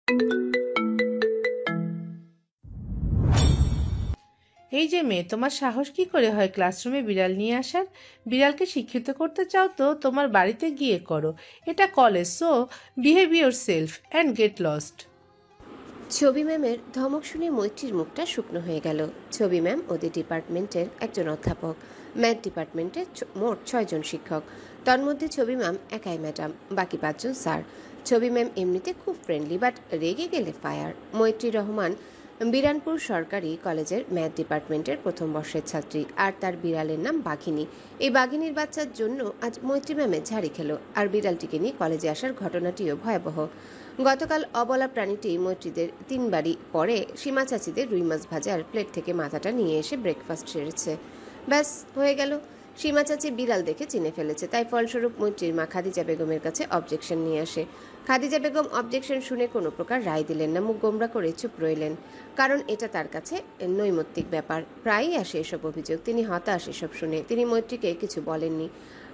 এই যে মেয়ে, তোমার সাহস কি করে হয় ক্লাসরুমে বিড়াল নিয়ে আসার? বিড়ালকে শিক্ষিত করতে চাও তো তোমার বাড়িতে গিয়ে করো। এটা college, so behave your self and get lost. ছবি ম্যামের ধমক শুনে মৈত্রীর মুখটা শুকনো হয়ে গেল। ছবি ম্যাম ওদের ডিপার্টমেন্টের একজন অধ্যাপক। ম্যাথ ডিপার্টমেন্টে মোট 6 জন শিক্ষক। তন্মধ্যে ছবি ম্যাম একাই ম্যাডাম, বাকি 5 জন স্যার। ছবি ম্যাম এমনিতে খুব ফ্রেন্ডলি, বাট রেগে গেলে ফায়ার। মৈত্রী রহমান বিরানপুর সরকারি কলেজের ম্যাথ ডিপার্টমেন্টের প্রথম বর্ষের ছাত্রী, আর তার বিড়ালের নাম বাঘিনী। এই বাঘিনীর বাচ্চার জন্য আজ মৈত্রী ম্যামের ঝাড়ি খেলো, আর বিড়ালটিকে নিয়ে কলেজে আসার ঘটনাটিও ভয়াবহ। গতকাল অবলা প্রাণীটি মৈত্রীদের 3 বাড়ি পরে সীমা চাচিদের রুই মাছ ভাজার প্লেট থেকে মাথাটা নিয়ে এসে ব্রেকফাস্ট সেরেছে। ব্যাস হয়ে গেল। সীমা চাচি বিড়াল দেখে চিনে ফেলেছে, তাই ফলস্বরূপ মৈত্রীর মা খাদিজা বেগমের কাছে অবজেকশন নিয়ে আসে। খাদিজা বেগম অবজেকশন শুনে কোনো প্রকার রায় দিলেন না, মুখ গোমরা করে চুপ রইলেন। কারণ এটা তার কাছে নৈমিত্তিক ব্যাপার, প্রায়ই আসে এসব অভিযোগ। তিনি হতাশ এসব শুনে। তিনি মৈত্রীকে কিছু বলেননি।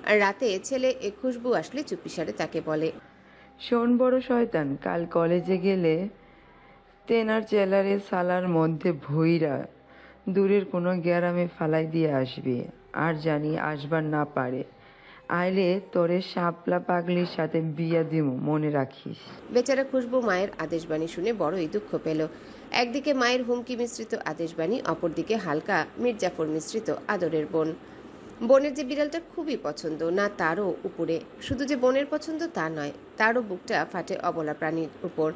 আর রাতে ছেলে খুশবু আসলে চুপিসারে তাকে বলে, শোন বড় শয়তান, কাল কলেজে গেলে তেনার চেলারে সালার মধ্যে ভইরা দূরের কোনো গ্যারামে ফালাই দিয়ে আসবি। আর জানি আসবার না পারে, আইলে তোরে শাপলা পাগলির সাথে বিয়া দিমু, মনে রাখিস। বেচারা খুশবু মায়ের আদেশবাণী শুনে বড়ই দুঃখ পেল। একদিকে মায়ের হুমকি মিশ্রিত আদেশবাণী, অপরদিকে হালকা মির্জাফর মিশ্রিত আদরের বোন। বোনের যে বিড়ালটা খুবই পছন্দ, না তারও উপরে। শুধু যে বোনের পছন্দ তা নয়, তারও বুকটা ফাটে অবলা প্রাণীর উপর,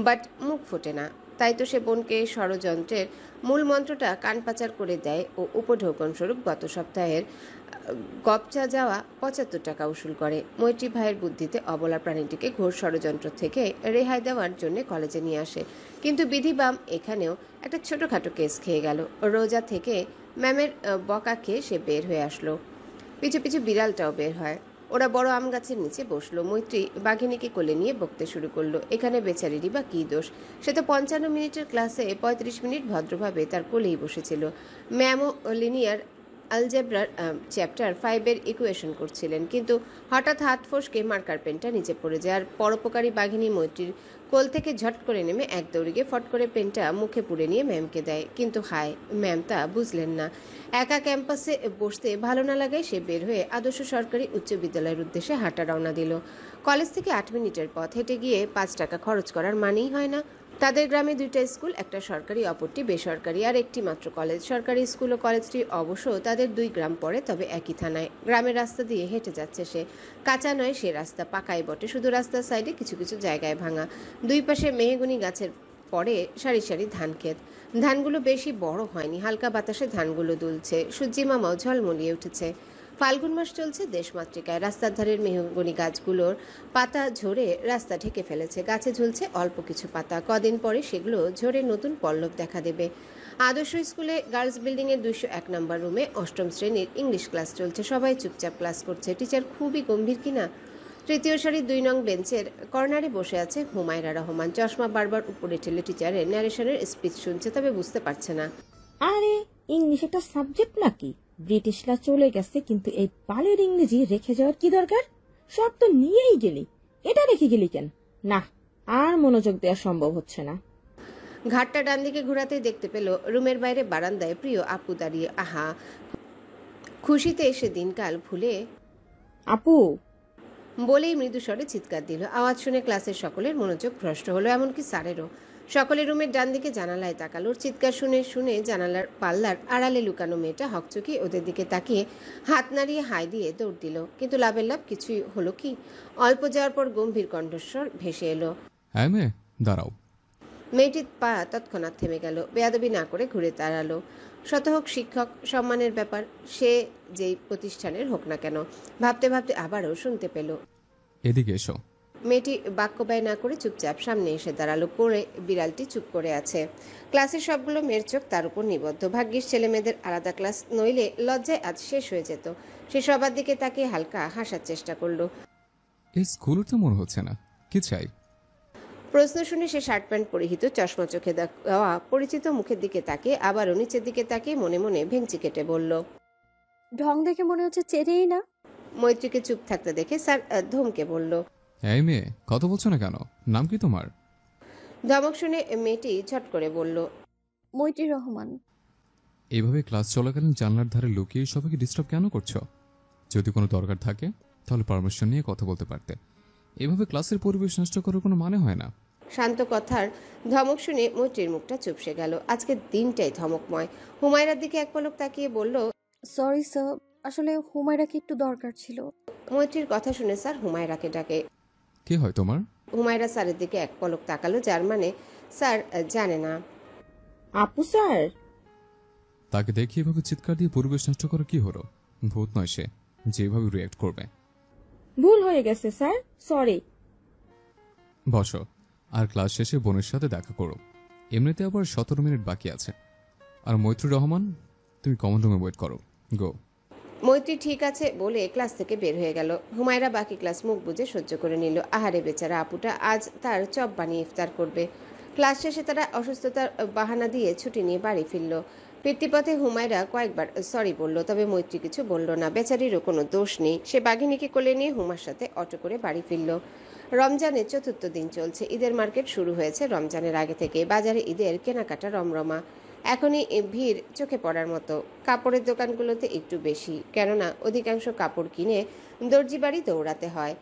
বাট মুখ ফোটে না। তাই তো সে বোনকে ষড়যন্ত্রের মূল মন্ত্রটা কানপাচার করে দেয় ও উপঢৌকন স্বরূপ গত সপ্তাহের গপচা যাওয়া 75 টাকা উসুল করে। মৈত্রী ভাইয়ের বুদ্ধিতে অবলা প্রাণীটিকে ঘোর ষড়যন্ত্র থেকে রেহাই দেওয়ার জন্য কলেজে নিয়ে আসে। কিন্তু বিধিবাম এখানেও একটা ছোটখাটো কেস খেয়ে গেল। রোজা থেকে ম্যামের বকা খেয়ে সে বের হয়ে আসলো। পিছু পিছু বিড়ালটাও বের হয়। ওরা বড় আম গাছের নিচে বসলো। মৈত্রী বাঘিনীকে কোলে নিয়ে বকতে শুরু করলো। এখানে বেচারিরই বা কী দোষ? সে তো 55 মিনিটের ক্লাসে 35 মিনিট ভদ্রভাবে তার কোলেই বসেছিল। ম্যামও লিনিয়ার আলজেব্রার চ্যাপ্টার 5-এর ইকুয়েশন করছিলেন, কিন্তু হঠাৎ হাত ফসকে মার্কার পেনটা নিচে পড়ে যায়। আর পরোপকারী বাঘিনী মৈত্রীর কোল থেকে ঝট করে নেমে এক দৌড়ে গিয়ে ফট করে পেনটা মুখে পুড়ে নিয়ে ম্যামকে দেয়। কিন্তু হায়, ম্যাম তা বুঝলেন না। একা ক্যাম্পাসে বসতে ভালো না লাগায় সে বের হয়ে আদর্শ সরকারি উচ্চ বিদ্যালয়ের উদ্দেশ্যে হাঁটা রওনা দিল। কলেজ থেকে 8 মিনিটের পথ হেঁটে গিয়ে 5 টাকা খরচ করার মানেই হয় না। তাদের গ্রামে 2টা স্কুল, একটা সরকারি অপরটি বেসরকারি, আর একটি মাত্র কলেজ। সরকারি স্কুল ও কলেজটি অবশ্য তাদের 2 গ্রাম পরে, তবে একই থানায়। গ্রামের রাস্তা দিয়ে হেঁটে যাচ্ছে সে। কাঁচা নয় সে রাস্তা, পাকাই বটে, শুধু রাস্তার সাইডে কিছু কিছু জায়গায় ভাঙা। দুই পাশে মেহগনি গাছের পরে সারি সারি ধান ক্ষেত। ধানগুলো বেশি বড় হয়নি, হালকা বাতাসে ধানগুলো দুলছে। সূর্যি মামাও ঝলমলিয়ে উঠেছে। ফাল্গুন মাস চলছে দেশমাতৃকায়। রাস্তার ধারের মেহগনি গাছগুলোর পাতা ঝরে রাস্তা ঢেকে ফেলেছে। গাছে ঝুলছে অল্প কিছু পাতা, কদিন পরে সেগুলো ঝরে নতুন পল্লব দেখা দেবে। আদর্শ স্কুলে গার্লস বিল্ডিংয়ের 201 নম্বর রুমে 8ম শ্রেণীর ইংলিশ ক্লাস চলছে। সবাই চুপচাপ ক্লাস করছে। টিচার খুবই গম্ভীর কিনা। তৃতীয় সারির 2 নং বেঞ্চের কর্নারে বসে আছে হুমায়রা রহমান। চশমা বারবার উপরে ঠেলে টিচারের ন্যারেশনের স্পিচ শুনছে, তবে বুঝতে পারছে না। আরে, ইংলিশ একটা সাবজেক্ট নাকি? ব্রিটিশরা চলে গেছে, কিন্তু এই বালের ইংরেজি রেখে যাওয়ার কি দরকার? সব তো নিয়েই গেলি, এটা রেখে গেলি কেন? না, আর মনোযোগ দেওয়া সম্ভব হচ্ছে না। ঘাটটা ডান দিকে ঘোরাতেই দেখতে পেল রুমের বাইরে বারান্দায় প্রিয় আপু দাঁড়িয়ে। আহা, খুশিতে এসে দিনকাল ভুলে আপু, বলেই মৃদু স্বরে চিৎকার দিল। আওয়াজ শুনে ক্লাসের সকলের মনোযোগ ভ্রষ্ট হলো, এমনকি স্যারেরও। সকলে রুমের ডান দিকে জানালায় তাকালো। ওর চিৎকার শুনে শুনে জানালার পাল্লার আড়ালে লুকানো মেয়েটা হকচকি ওদের দিকে তাকিয়ে হাত নাড়িয়ে হাই দিয়ে দৌড় দিল। কিন্তু লাভের লাভ কিছুই হলো কি। অল্প যাওয়ার পর গম্ভীর কণ্ঠস্বর ভেসে এলো, হ্যাঁ মেয়ে, দাঁড়াও। মেয়েটির পা তৎক্ষণাৎ থেমে গেল। বেয়াদবি না করে ঘুরে দাঁড়ালো। শত হোক শিক্ষক, সম্মানের ব্যাপার, সে যেই প্রতিষ্ঠানের হোক না কেন। ভাবতে ভাবতে আবারও শুনতে পেল। এদিকে এসো। মেয়েটি বাক্য ব্যয় না করে চুপচাপ সামনে এসে দাঁড়ালো। করে বিড়ালটি চুপ করে আছে। ক্লাসের সবগুলো মেয়ের চোখ তার উপর নিবদ্ধ। ভাগ্যিস ছেলে মেয়েদের আলাদা ক্লাস, নইলে লজ্জায় আজ শেষ হয়ে যেত। সে সবার দিকে তাকে হালকা হাসার চেষ্টা করলো। এই স্কুলের তো মনে হচ্ছে না, কি চাই? প্রশ্ন শুনে সে শার্ট প্যান্ট পরিহিত, চশমা চোখে দেওয়া পরিচিত মুখের দিকে তাকিয়ে আবারও নিচের দিকে তাকিয়ে মনে মনে ভেঙচি কেটে বলল, ঢং দেখে মনে হচ্ছে চেনেই না। মৈত্রীকে চুপ থাকতে দেখে স্যার ধমকে বলল, এই মেয়ে, কথা বলছো না কেন? নাম কি তোমার? ধমক শুনে মেয়েটি ঝট করে বলল, মৈত্রী রহমান। এভাবে ক্লাস চলাকালীন জানলার ধারে লুকিয়ে সবাইকে ডিস্টার্ব কেন করছো? যদি কোনো দরকার থাকে তাহলে পারমিশন নিয়ে কথা বলতে পারতে। এভাবে ক্লাসের পরিবেশ নষ্ট করার কোনো মানে হয় না। শান্ত কথার ধমক শুনে মৈত্রীর মুখটা চুপসে গেল। আজকের দিনটাই ধমকময়। হুমায়রার দিকে এক পলক তাকিয়ে বলল, সরি স্যার, আসলে হুমায়রাকে একটু দরকার ছিল। মৈত্রীর কথা শুনে স্যার হুমায়রাকে ডাকে। কে হয় তোমার? হুমায়রা স্যারের দিকে এক পলক তাকালো, যার মানে স্যার জানে না। আপু স্যার। তাকে দেখে এভাবে চিৎকার দিয়ে পরিবেশ নষ্ট করা কি হলো? ভূত নয় সে, যেভাবে রিয়েক্ট করবে। ভুল হয়ে গেছে স্যার, সরি। বসো, আর ক্লাস শেষে বোনের সাথে দেখা করো। এমনিতে আবার 17 মিনিট বাকি আছে। আর মৈত্রী রহমান, তুমি কমন রুমে ওয়েট করো। গো। মৈত্রী ঠিক আছে বলে ক্লাস থেকে বের হয়ে গেল। হুমায়রা বাকি ক্লাস মুখ বুজে সহ্য করে নিল। আহারে বেচারা আপুটা, আজ তার চপ বানিয়ে ইফতার করবে। ক্লাস শেষে তারা অসুস্থতার বাহানা দিয়ে ছুটি নিয়ে বাড়ি ফিরল। ফিরতিপথে হুমায়রা কয়েকবার সরি বলল, তবে মৈত্রী কিছু বলল না। বেচারিরও কোনো দোষ নেই। সে বাঘিনীকে কোলে নিয়ে হুমার সাথে অটো করে বাড়ি ফিরল। রমজানের 4র্থ দিন চলছে। ঈদের মার্কেট শুরু হয়েছে রমজানের আগে থেকে। বাজারে ঈদের কেনাকাটা রমরমা। এখনই ভিড় চোখে পড়ার মতো। কাপড়ের দোকানগুলোতে একটু বেশি, কেননা অধিকাংশ কাপড় কিনে দর্জি বাড়ি দৌড়াতে হয়।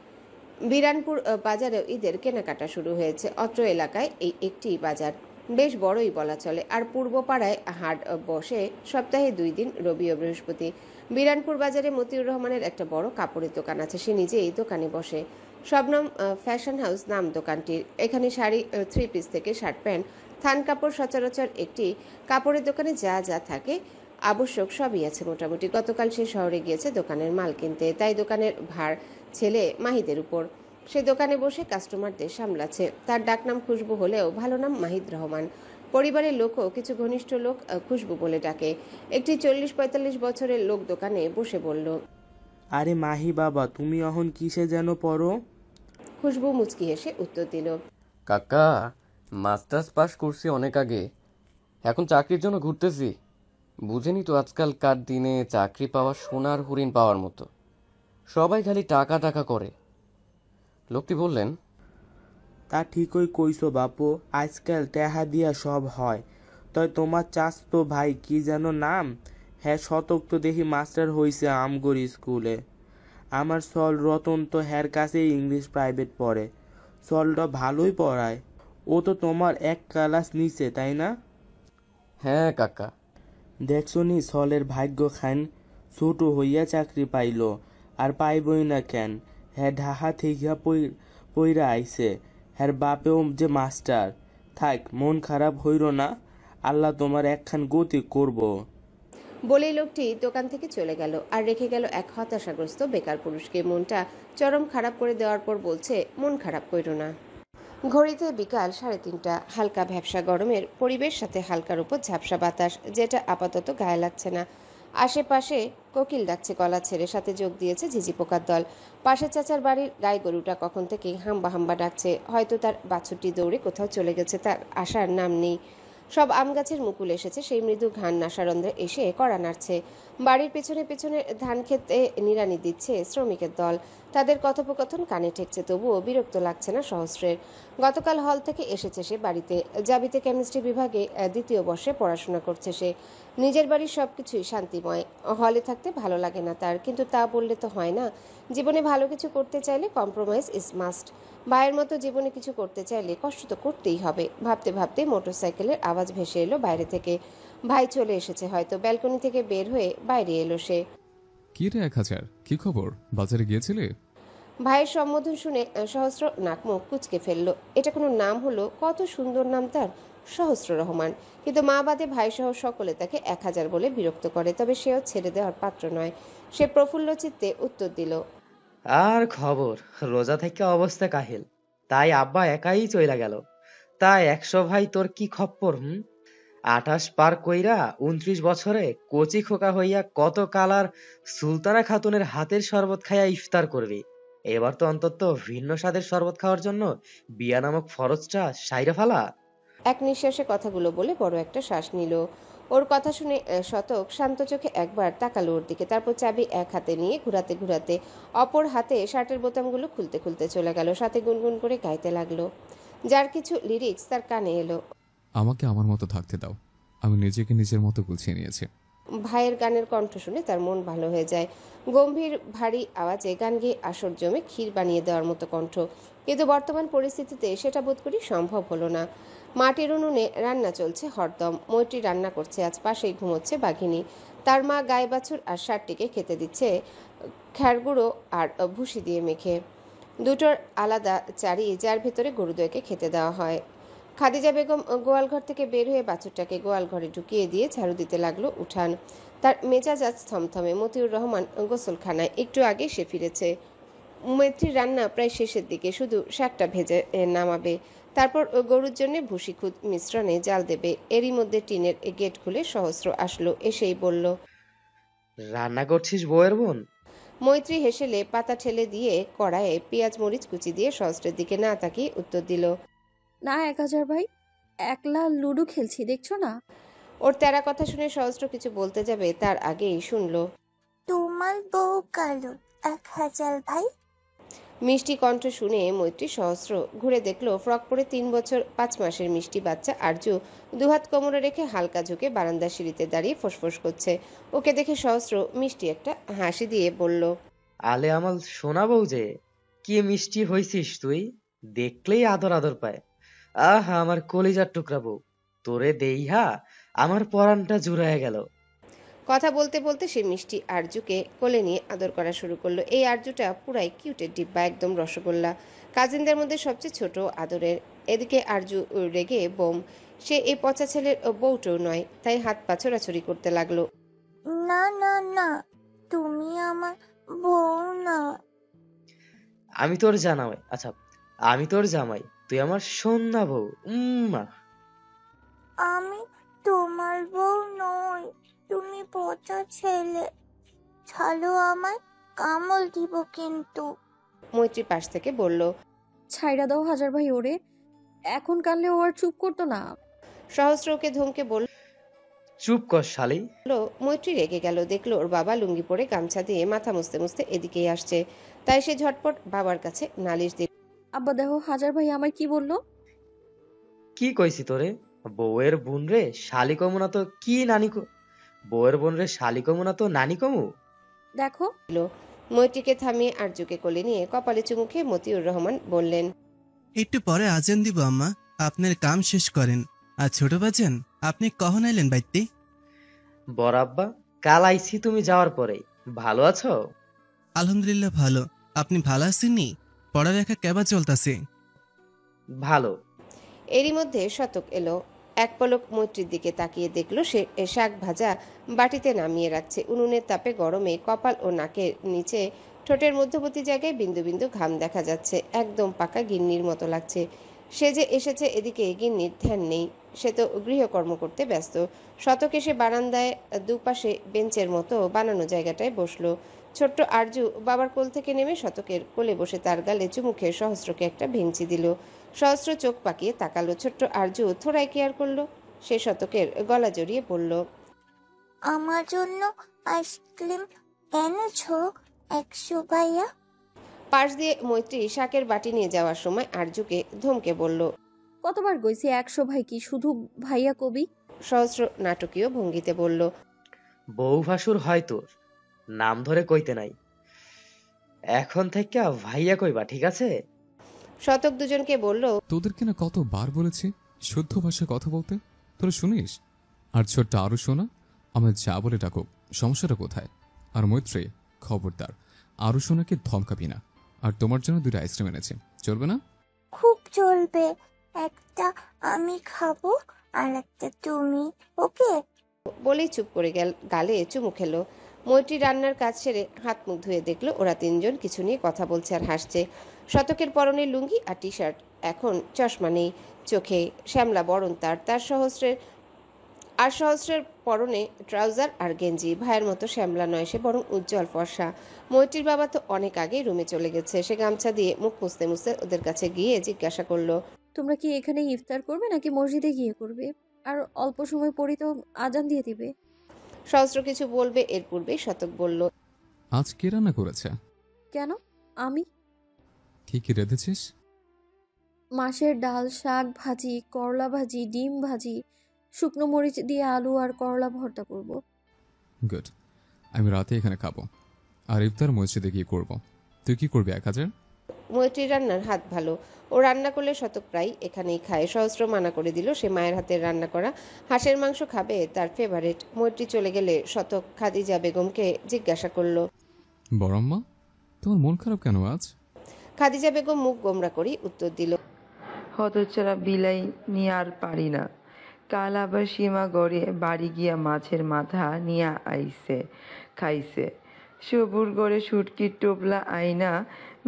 বিরানপুর বাজারেও ঈদের কেনাকাটা শুরু হয়েছে। অত্র এলাকায় এই একটি বাজার, বেশ বড়ই বলা চলে। আর পূর্বপাড়ায় হাট বসে সপ্তাহে 2 দিন, রবি ও বৃহস্পতি। বিরানপুর বাজারে মতিউর রহমানের একটা বড় কাপড়ের দোকান আছে। সে নিজে এই দোকানে বসে। শবনম ফ্যাশন হাউস নাম দোকানটির। এখানে শাড়ি, 3 পিস থেকে শার্ট প্যান্ট, থান কাপড়, সচরাচর একটি কাপড়ের দোকানে যা যা থাকে আবশ্যক সবই আছে মোটামুটি। গতকাল সে শহরে গিয়েছে দোকানের মাল কিনতে, তাই দোকানের ভার ছেলে মাহিদের উপর। সে দোকানে বসে কাস্টমারদের সামলাচ্ছে। তার ডাকনাম খুশবু হলেও ভালো নাম মাহিদ রহমান। পরিবারের লোকও কিছু ঘনিষ্ঠ লোক খুশবু বলে ডাকে। একটি 40-45 বছরের লোক দোকানে বসে বলল, আরে মাহি বাবা, তুমি অহন কিসে যেন পড়ো? খুশবু মুচকি হেসে উত্তর দিল, কাকা, মাস্টার্স পাস করছি অনেক আগে, এখন চাকরির জন্য ঘুরতেছি। বুঝেনি তো আজকালকার দিনে চাকরি পাওয়া সোনার হরিণ পাওয়ার মতো। সবাই খালি টাকা টাকা করে। লোকটি বললেন, তা ঠিকই কইছো বাপু, আজকাল টেহা দিয়া সব হয়। তয় তোমার চাচতো ভাই কি যেন নাম, হ্যাঁ শতক তো দেখি মাস্টার হইছে আমগরি স্কুলে। আমার সল রতন তো হ্যার কাছে ইংলিশ প্রাইভেট পড়ে। সলটা ভালোই পড়ায়। ও তো তোমার এক ক্লাস নিচে, তাই না? হ্যাঁ কাকা। দেখছো নি সলের ভাগ্য খান, ছোট হইয়া চাকরি পাইল, আর পাইবই না কেন? হ্যাঁ ঢাহা থেকে পইরা আইছে, হ্যার বাপেও যে মাস্টার। থাক, মন খারাপ হইল না, আল্লাহ তোমার একখান গতি করব। বলেই লোকটি দোকান থেকে চলে গেল, আর রেখে গেল এক হতাশাগ্রস্ত বেকার পুরুষকে। মনটা চরম খারাপ করে দেওয়ার পর বলছে, মন খারাপ কইরো না। ঘড়িতে বিকাল 3:30। হালকা ভ্যাপসা গরমের পরিবেশ, সাথে হালকার উপর ঝাপসা বাতাস, যেটা আপাতত গায়ে লাগছে না। আশেপাশে কোকিল ডাকছে গলা ছেড়ে, সাথে যোগ দিয়েছে ঝিঝি পোকার দল। পাশের চাচার বাড়ির গাই গরুটা কখন থেকে হাম্বা হাম্বা ডাকছে। হয়তো তার বাছুরটি দৌড়ে কোথাও চলে গেছে, তার আসার নাম নেই। সব আম গাছের মুকুল এসেছে, সেই মৃদু ঘ্রাণ নাসারন্ধ্রে এসে কড়া নাড়ছে। বাড়ির পেছনে পেছনে ধান খেতে নিড়ানি দিচ্ছে শ্রমিকের দল। তাদের কথোপকথন কানে ঠেকছে, তবুও বিরক্ত লাগছে না সহস্রের। গতকাল হল থেকে এসেছে সে বাড়িতে। জাবিতে কেমিস্ট্রি বিভাগে 2য় বর্ষে পড়াশোনা করছে সে। নিজের বাড়ির সবকিছুই শান্তিময়। হলে থাকতে ভালো লাগে না তার, কিন্তু তা বললে তো হয় না। জীবনে ভালো কিছু করতে চাইলে কম্প্রোমাইজ ইজ মাস্ট। ভাইয়ের মতো জীবনে কিছু করতে চাইলে কষ্ট তো করতেই হবে। ভাবতে ভাবতে মোটরসাইকেলের আওয়াজ ভেসে এলো বাইরে থেকে। ভাই চলে এসেছে হয়তো। ব্যালকনি থেকে বের হয়ে বাইরে এলো সে। কি রে 1000, কি খবর? বাজারে গিয়েছিলে? ভাইয়ের সম্বোধন শুনে সহস্র নাকমুখ কুচকে ফেললো। এটা কোনো নাম হলো? কত সুন্দর নাম তার, সহস্র রহমান। কিন্তু মা বাদে ভাই সহ সকলে তাকে 1000 বলে বিরক্ত করে। তবে সেও ছেড়ে দেওয়ার পাত্র নয়। সে প্রফুল্ল চিত্তে উত্তর দিল, আর খবর, রোজা থেকে অবস্থা কাহিল, তাই আব্বা একাই চইলা গেল। তাই 100 ভাই তোর কি খপ্পর? 28 পার কইরা 29 বছরে কচি খোকা হইয়া কত কালার সুলতানা খাতুনের হাতের শরবত খাইয়া ইফতার করবি। এবার তো অন্তত ভিন্ন স্বাদের শরবত খাওয়ার জন্য বিয়া নামক ফরজটা সাইরা ফালা। এক নিঃশ্বাসে কথাগুলো বলে বড় একটা শ্বাস নিল। ওর কথা শুনে শতক শান্ত চোখে একবার তাকালো ওর দিকে, তারপর চাবি এক হাতে নিয়ে ঘুরাতে ঘুরাতে অপর হাতে শার্টের বোতামগুলো খুলতে খুলতে চলে গেল। সাথে গুনগুন করে গাইতে লাগলো, যার কিছু লিরিক্স তার কানে এলো। আমাকে আমার মতো থাকতে দাও, আমি নিজেকে নিজের মতো গুছিয়ে নিয়েছি। ভাইয়ের গানের কণ্ঠ শুনে তার মন ভালো হয়ে যায়। গম্ভীর ভারী আওয়াজে গান গেয়ে আসর জমে ক্ষীর বানিয়ে দেওয়ার মতো কণ্ঠ, কিন্তু বর্তমান পরিস্থিতিতে সেটা বোধ করি সম্ভব হলো না। মাটির উনুনে রান্না চলছে হরদম। মৈত্রী রান্না করছে, আজ পাশেই ঘুমোচ্ছে বাঘিনী। তার মা গায়ে বাছুর আর ষাটটিকে খেতে দিচ্ছে খ্যারগুঁড়ো আর ভুসি দিয়ে মেখে। দুটোর আলাদা চারি, যার ভেতরে গরুদয়কে খেতে দেওয়া হয়। খাদিজা বেগম গোয়ালঘর থেকে বের হয়ে বাছুরটাকে গোয়ালঘরে ঢুকিয়ে দিয়ে ঝাড়ু দিতে লাগলো উঠান। তার মেজাজ আজ থমথমে। মতিউর রহমান গোসলখানায়, একটু আগে সে ফিরেছে। মৈত্রীর রান্না প্রায় শেষের দিকে, শুধু শাকটা ভেজে নামাবে, তারপর গরুর জন্য ভুসি খুদ মিশ্রণে জাল দেবে। এরই মধ্যে টিনের গেট খুলে সহস্র আসলো, এসেই বলল, রান্না করছিস বউয়ের বোন? মৈত্রী হেসেলে পাতা ঠেলে দিয়ে কড়াইয়ে পেঁয়াজ মরিচ কুচি দিয়ে সহস্রের দিকে না তাকিয়ে উত্তর দিল, না 1000 ভাই, একলা লুডো খেলছি দেখছো না? ওর তেরা কথা শুনে সহস্র কিছু বলতে যাবে, তার আগেই শুনলো, তোমার বউ কালো 1000 ভাই। মিষ্টি কণ্ঠ শুনে মৈত্রী সহস্র ঘুরে দেখলো ফ্রক পরে 3 বছর 5 মাসের মিষ্টি বাচ্চা আরজু দুহাত কোমরে রেখে হালকা ঝুঁকে বারান্দার সিঁড়িতে দাঁড়িয়ে ফোঁসফোঁস করছে। ওকে দেখে সহস্র মিষ্টি একটা হাসি দিয়ে বলল, আলে আমাল সোনা বউ যে, কি মিষ্টি হইছিস তুই, দেখলেই আদর আদর পায়। আহা আমার কলিজার টুকরা বউ, তোরে দেইহা আমার পরানটা জুড়ায় গেল। কথা বলতে বলতে সে মিষ্টি আরজুকে কোলে নিয়ে আদর করা শুরু করলো। এই আরজুটা পুরাই কিউটের ডিব্বা, একদম রসগোল্লা, কাজিনদের মধ্যে সবচেয়ে ছোট আদরের। এদিকে আরজু রেগে বোম, সে এই পচা ছেলের বউটাও নয়, তাই হাত পা ছোড়াছুড়ি করতে লাগলো। না না না, তুমি আমার বউ না। আমি তোর জানাই, আচ্ছা আমি তোর জামাই, তুই আমার সোনা বউ। আমি তোমার বউ নই, তুমি পচা ছেলে। ছাড়ো আমায়, কামড় দিব কিন্তু। মৈত্রী পাশ থেকে বলল, ছাইড়া দাও 1000 ভাই ওরে, এখন কানলে ও আর চুপ করতো না। সহস্র ওকে ধমকে বলল। চুপ কর শালি। মৈত্রী রেগে গেল, দেখলো ওর বাবা লুঙ্গি পরে গামছা দিয়ে মাথা মুছতে মুছতে এদিকেই আসছে, তাই সে ঝটপট বাবার কাছে নালিশ দিল, আব্বা দেখো 1000 ভাই আমায় কি বললো। কি কইছি তোরে, বউয়ের বোন রে শালি কমু না তো কি নানি বউয়ের বোন রে শালি কমু না তো নানি কমু। দেখো। মৈত্রীকে থামিয়ে আরজুকে কোলে নিয়ে কপালে চুমু খেয়ে মতিউর রহমান বললেন, একটু পরে আজান দিব আম্মা, আপনার কাম শেষ করেন। আর ছোট বাজান, আপনি কখন আইলেন বাইতে? বরাব্বা, কাল আইছি তুমি যাওয়ার পরেই। ভালো আছো? আলহামদুলিল্লাহ ভালো। আপনি ভালো আছেননি? পড়ালেখা কেবা চলতেছে? ভালো। এরই মধ্যে শতক এলো। এক পলক মৈত্রীর দিকে তাকিয়ে দেখলো সে শাক ভাজা বাটিতে নামিয়ে রাখছে। উনুনের তাপে গরমে কপাল ও নাকের নিচে ঠোঁটের মধ্যবর্তী জায়গায় বিন্দু বিন্দু ঘাম দেখা যাচ্ছে, একদম পাকা গিন্নির মতো লাগছে। সে যে এসেছে এদিকে গিন্নির ধ্যান নেই, সে তো গৃহকর্ম করতে ব্যস্ত। শতক এসে বারান্দায় দুপাশে বেঞ্চের মতো বানানো জায়গাটায় বসলো। ছোট্ট আরজু বাবার কোল থেকে নেমে শতকের কোলে বসে তার গালে চুমু খেয়ে সহস্রকে একটা ভেঙচি দিল। সহস্র চোখ পাকিয়ে তাকালো। ছোট্ট আরজু থোড়াই কেয়ার করলো। সে শতকের গলা জড়িয়ে বলল, আমার জন্য আইসক্রিম এনেছো 100 ভাইয়া? পাশ দিয়ে মৈত্রী শাকের বাটি নিয়ে যাওয়ার সময় আরজুকে ধমকে বলল, কতবার কইছি 100 ভাই কি শুধু ভাইয়া কবি? সহস্র নাটকীয় ভঙ্গিতে বলল, বউ ভাসুর হয় তোর, নাম ধরে কইতে নাই, এখন থেকে ভাইয়া কইবা, ঠিক আছে? শতক দুজনকে বলল, তোদেরকে না কতবার বলেছি শুদ্ধ ভাষায় কথা বলতে, তোরা শুনিস? আর ছোট্ট আরো শোনা, আমার যা বলে ডাকুক, সমস্যাটা কোথায়? আর মৈত্রী, খবরদার আরো শোনাকে ধমকাবি না। আর তোমার জন্য 2টা আইসক্রিম এনেছি, চলবে না? খুব চলবে, একটা আমি খাবো আর একটা তুমি, ওকে? বলেই চুপ করে গালে চুমু খেলো। মৈত্রী রান্নার কাজ সেরে হাত মুখ ধুয়ে দেখলো ওরা তিনজন কিছু নিয়ে কথা বলছে আর হাসছে। শতকের পরনে লুঙ্গি আর টি শার্ট, এখন চশমা নেই চোখে, শ্যামলা বরণ তার সহস্রের পরনে ট্রাউজার আর গেঞ্জি। ভাইয়ের মতো শ্যামলা নয় সে, বরং উজ্জ্বল ফর্সা। মৈত্রীর বাবা তো অনেক আগেই রুমে চলে গেছে। সে গামছা দিয়ে মুখ মুছতে মুছতে ওদের কাছে গিয়ে জিজ্ঞাসা করলো, তোমরা কি এখানে ইফতার করবে নাকি মসজিদে গিয়ে করবে? আর অল্প সময় পরই তো আজান দিয়ে দিবে। সহস্র কিছু বলবে এর পূর্বেই শতক বলল, আজ কে রান্না করেছে? কেন? আমি। কি কি রেঁধেছিস? মাছের ডাল, শাক ভাজি, করলা ভাজি, ডিম ভাজি, শুকনো মরিচ দিয়ে আলু আর করলা ভর্তা করব। গুড। আমি রাতে এখানে খাবো, আর ইফতার মসজিদে গিয়ে করব। তুই কি করবি 1000? মৈত্রীর রান্নার হাত ভালো। ও রান্না করলে শতক প্রায় এখানেই খায়। সহস্র মানা করে দিল সে মায়ের হাতের রান্না করা হাঁসের মাংস খাবে, তার ফেভারিট। মৈত্রী চলে গেলে শতক খাদিজা বেগমকে জিজ্ঞাসা করলো, বড়ম্মা, তোমার মন খারাপ কেন আজ? খাদিজা বেগম মুখ গোমরা করি উত্তর দিল, হতচ্ছাড়া বিলাই নিয়ে আর পারি না। কাল আবার সীমা গড়ে বাড়ি গিয়া মাছের মাথা নিয়ে আইছে খাইছে। সবুর গড়ে শুটকির টোপলা আইনা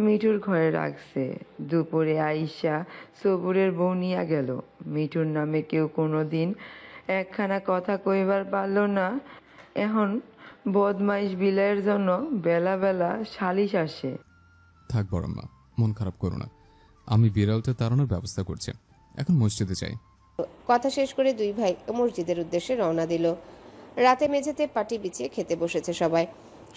মিঠুর ঘরে রাখছে। দুপুরে আইসা সবুরের বউ নিয়া গেল। মিঠুর নামে কেউ কোনোদিন একখানা কথা কইবার পারল না। এখন বদমাইশ বিলাইয়ের জন্য বেলা বেলা সালিশ আসে। থাক বড়ম্মা, মন খারাপ করো না। আমি বিড়ালটা তাড়ানোর ব্যবস্থা করছি। এখন মসজিদে যাই। কথা শেষ করে দুই ভাই মসজিদের উদ্দেশ্যে রওনা দিল। রাতে মেঝেতে পাটি বিছিয়ে খেতে বসেছে সবাই।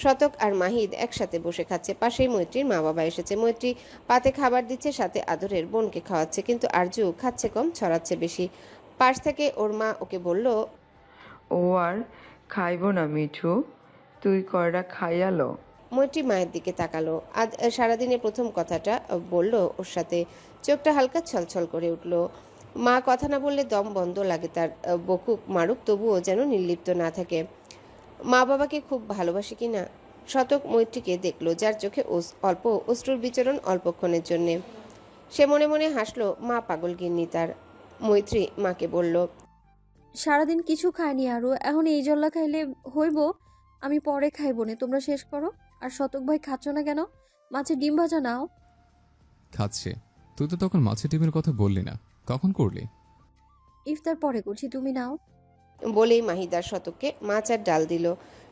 শতক আর মাহিদ একসাথে বসে খাচ্ছে। পাশেই মৈত্রীর মা বাবা এসেছে। মৈত্রী পাতে খাবার দিচ্ছে, সাথে আদরের বোনকে খাওয়াচ্ছে, কিন্তু আরজু খাচ্ছে কম, ছড়াচ্ছে বেশি। পাশ থেকে ওর মা ওকে বলল, ও আর খাইব না মিঠু, তুই কয়টা খাইয়ালো। মৈত্রী মায়ের দিকে তাকালো। আজ সারাদিনের প্রথম কথাটা বলল ওর সাথে। চোখটা হালকা ছলছল করে উঠল। মা কথা না বললে দম বন্ধ লাগে তার। বকুক মারুক তবুও যেন নির্লিপ্ত না থাকে। মা বাবাকে খুব ভালোবাসে কিনা। শতক মৈত্রীকে দেখলো, যার চোখে অল্প অশ্রুর বিচরণ অল্পক্ষণের জন্যে। সে মনে মনে হাসলো, মা পাগল গিন্নি তার। মৈত্রী মাকে বলল, সারাদিন কিছু খাইনি আরও, এখন এই জল্লা খাইলে হইব? আমি পরে খাইব না, তোমরা শেষ করো। আর শতক ভাই খাচ্ছ না কেন? মাছের ডিম ভাজা নাও। খাচ্ছে। তুই তো তখন মাছের ডিমের কথা বললি না, কখন করলি? ইফতার পরে করছি, তুমি নাও। বলেই মাহিদার শতককে মাছ আর ডাল দিল।